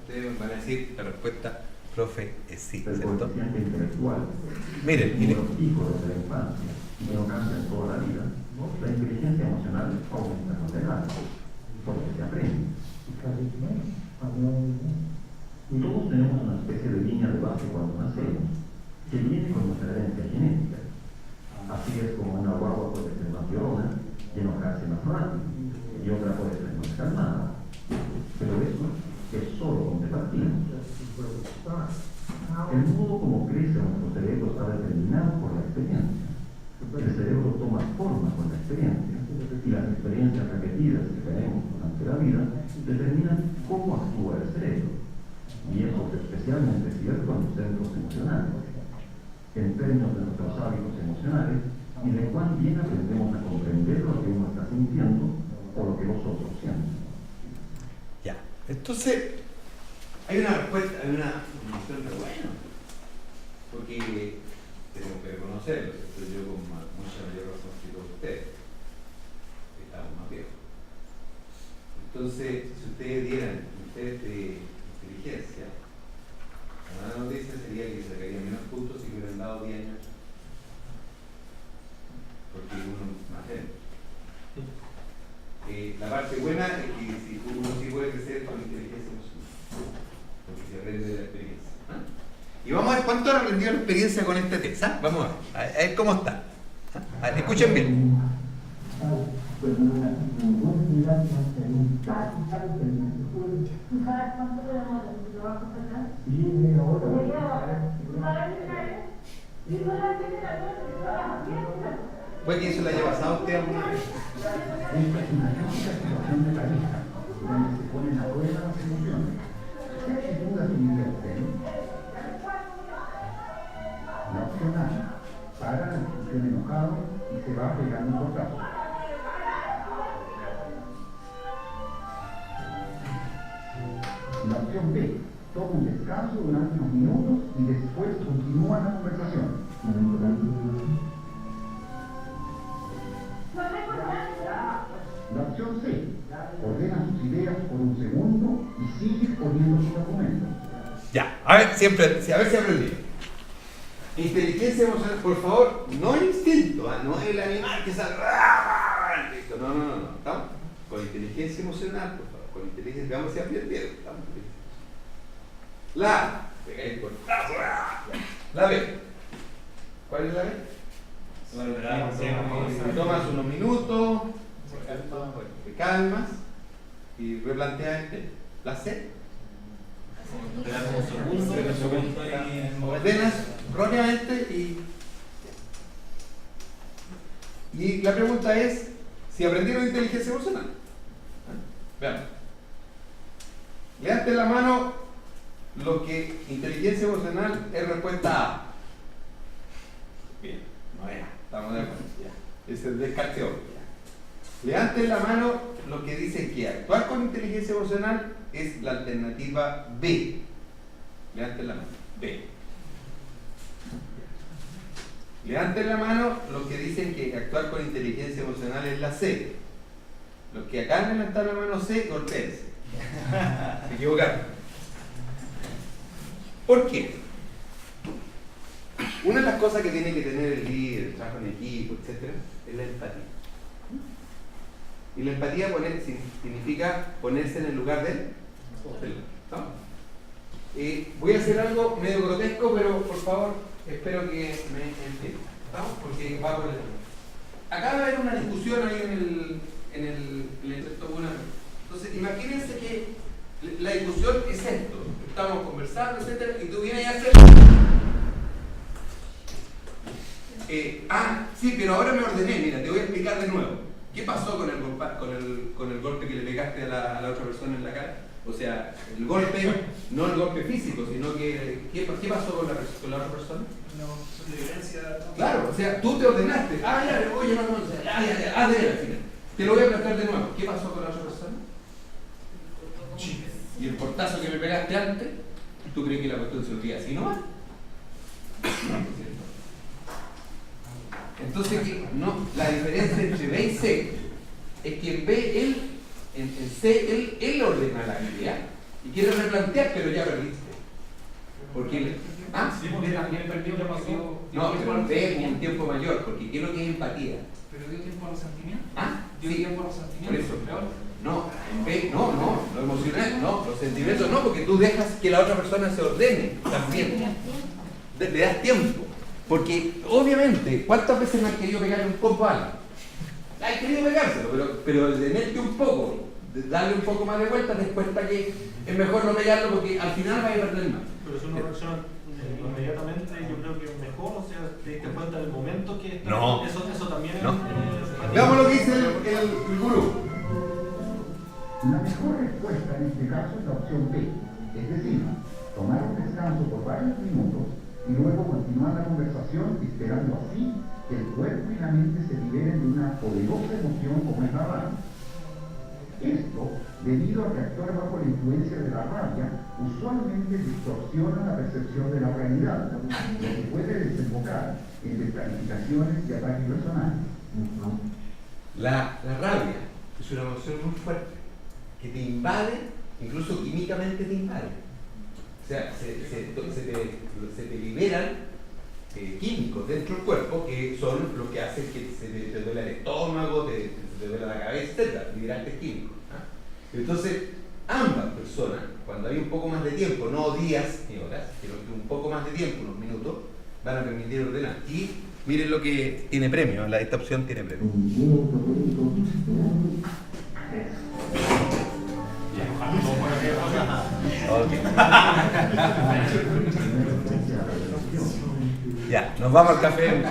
Ustedes van a decir la respuesta, profe, es sí, ¿cierto? El coeficiente intelectual. Miren, los hijos desde la infancia y que no cambian toda la vida, La inteligencia emocional aumenta con la edad, por lo que se aprende. Y todos tenemos una especie de línea de base cuando nacemos, que viene con nuestra herencia genética. Así es como una guagua puede ser más llorona y enojarse más rápido, y otra puede ser más calmada. Pero eso es solo donde partimos. El modo como crece nuestro cerebro está determinado por la experiencia. El cerebro toma forma con la experiencia, y las experiencias repetidas que tenemos durante la vida determinan cómo actúa el cerebro. Y eso es especialmente cierto en los centros emocionales, en términos de nuestros hábitos emocionales y de cuán bien aprendemos a comprender lo que uno está sintiendo o lo que los otros sienten. Ya, entonces hay una respuesta, hay una información de bueno, porque tenemos que reconocerlo, estoy yo con mucha mayor razón que todos ustedes, estamos más viejos. Entonces, si ustedes dieran un test de inteligencia, la mala noticia sería que sacarían menos puntos si hubieran dado 10 años, porque uno más lento. La parte buena es que si uno sí puede crecer con inteligencia emocional, porque se aprende de la experiencia. Y vamos a ver cuánto han aprendido la experiencia con este test. Vamos a ver cómo está. A ver, escuchen bien. ¿Puede que eso le haya pasado a usted alguna vez? Esta es una clásica situación de pareja, donde se ponen a prueba las emociones. ¿Qué actitudes se invierten? La opción A, para la discusión enojado y se va pegando un portazo. La opción B, toma un descanso durante unos minutos y después continúa la conversación. La opción C, ordena sus ideas por un segundo y sigue poniendo sus argumentos. Ya, a ver, siempre, a ver si aprendí. Inteligencia emocional, por favor, no el instinto, no el animal que sale. Listo, no. ¿Estamos? Con inteligencia emocional, por favor, con inteligencia, veamos si aprendieron. La A, pega el portazo. La B. ¿Cuál es la B? Tomas unos minutos, te calmas y replanteas este. La C. Ordenas rápidamente y la pregunta es si aprendieron inteligencia emocional. Veamos. Levanten la mano lo que inteligencia emocional es respuesta A. Bien, no era, estamos de acuerdo. Ya. Ese es descarte obvio. Levanten la mano lo que dice que actuar con inteligencia emocional es la alternativa B. Levanten la mano. B. Levanten la mano los que dicen que actuar con inteligencia emocional es la C. Los que acá levantan la mano C, golpéense. Se equivocaron. ¿Por qué? Una de las cosas que tiene que tener el líder, el trabajo en equipo, etc., es la empatía. Y la empatía significa ponerse en el lugar del otro. Voy a hacer algo medio grotesco, pero por favor, espero que me entiendan. Porque va por el... Acá va a haber una discusión ahí en el texto. Entonces, imagínense que la discusión es esto. Estamos conversando, etc. Y tú vienes a hacer... sí, pero ahora me ordené. Mira, te voy a explicar de nuevo. ¿Qué pasó con el golpe que le pegaste a la otra persona en la cara? O sea, el golpe, no el golpe físico, sino que ¿qué pasó con la otra persona? No, de violencia. Claro, o sea, tú te ordenaste. Oye, no, te lo voy a plantear de nuevo. ¿Qué pasó con la otra persona? Y el portazo que me pegaste antes, ¿tú crees que la cuestión se olvida así nomás? Entonces, la diferencia entre B y C es que en B, en C, él ordena la idea y quiere replantear, pero ya perdiste. Porque, ¿ah? Sí, porque también perdió que pasó. No, pero usted es un tiempo mayor, porque ¿qué es lo que es empatía? Pero dio tiempo a los sentimientos. ¿Ah? Dio Sí, tiempo a los por sentimientos. eso. Peor. No, lo emocional, no, los sentimientos no, porque tú dejas que la otra persona se ordene también. Le das tiempo. Porque, obviamente, ¿cuántas veces me han querido pegarle un combo a alguien? Hay querido pegárselo, pero detenerte un poco, darle un poco más de vuelta, te cuenta que es mejor no pegarlo porque al final vas a perder más. Pero si uno reacciona inmediatamente, yo creo que es mejor, o sea, te diste cuenta del momento que está. No. Eso también No. es. Veamos lo que dice el gurú. La mejor respuesta en este caso es la opción B, es decir, tomar un descanso por varios minutos y luego continuar la conversación esperando así que el cuerpo y la mente se liberen de una poderosa emoción como es la rabia. Esto, debido a que actuar bajo la influencia de la rabia, usualmente distorsiona la percepción de la realidad, lo que puede desembocar en descalificaciones y ataques personales. La rabia es una emoción muy fuerte, que te invade, incluso químicamente te invade. O sea, se te liberan químicos dentro del cuerpo que son los que hacen que te duele el estómago, te duele la cabeza, etc. Liberantes químicos. ¿Ah? Entonces, ambas personas, cuando hay un poco más de tiempo, no días ni horas, sino que un poco más de tiempo, unos minutos, van a permitir ordenar. Y miren lo que tiene premio, esta opción tiene premio. Ya, nos vamos al café.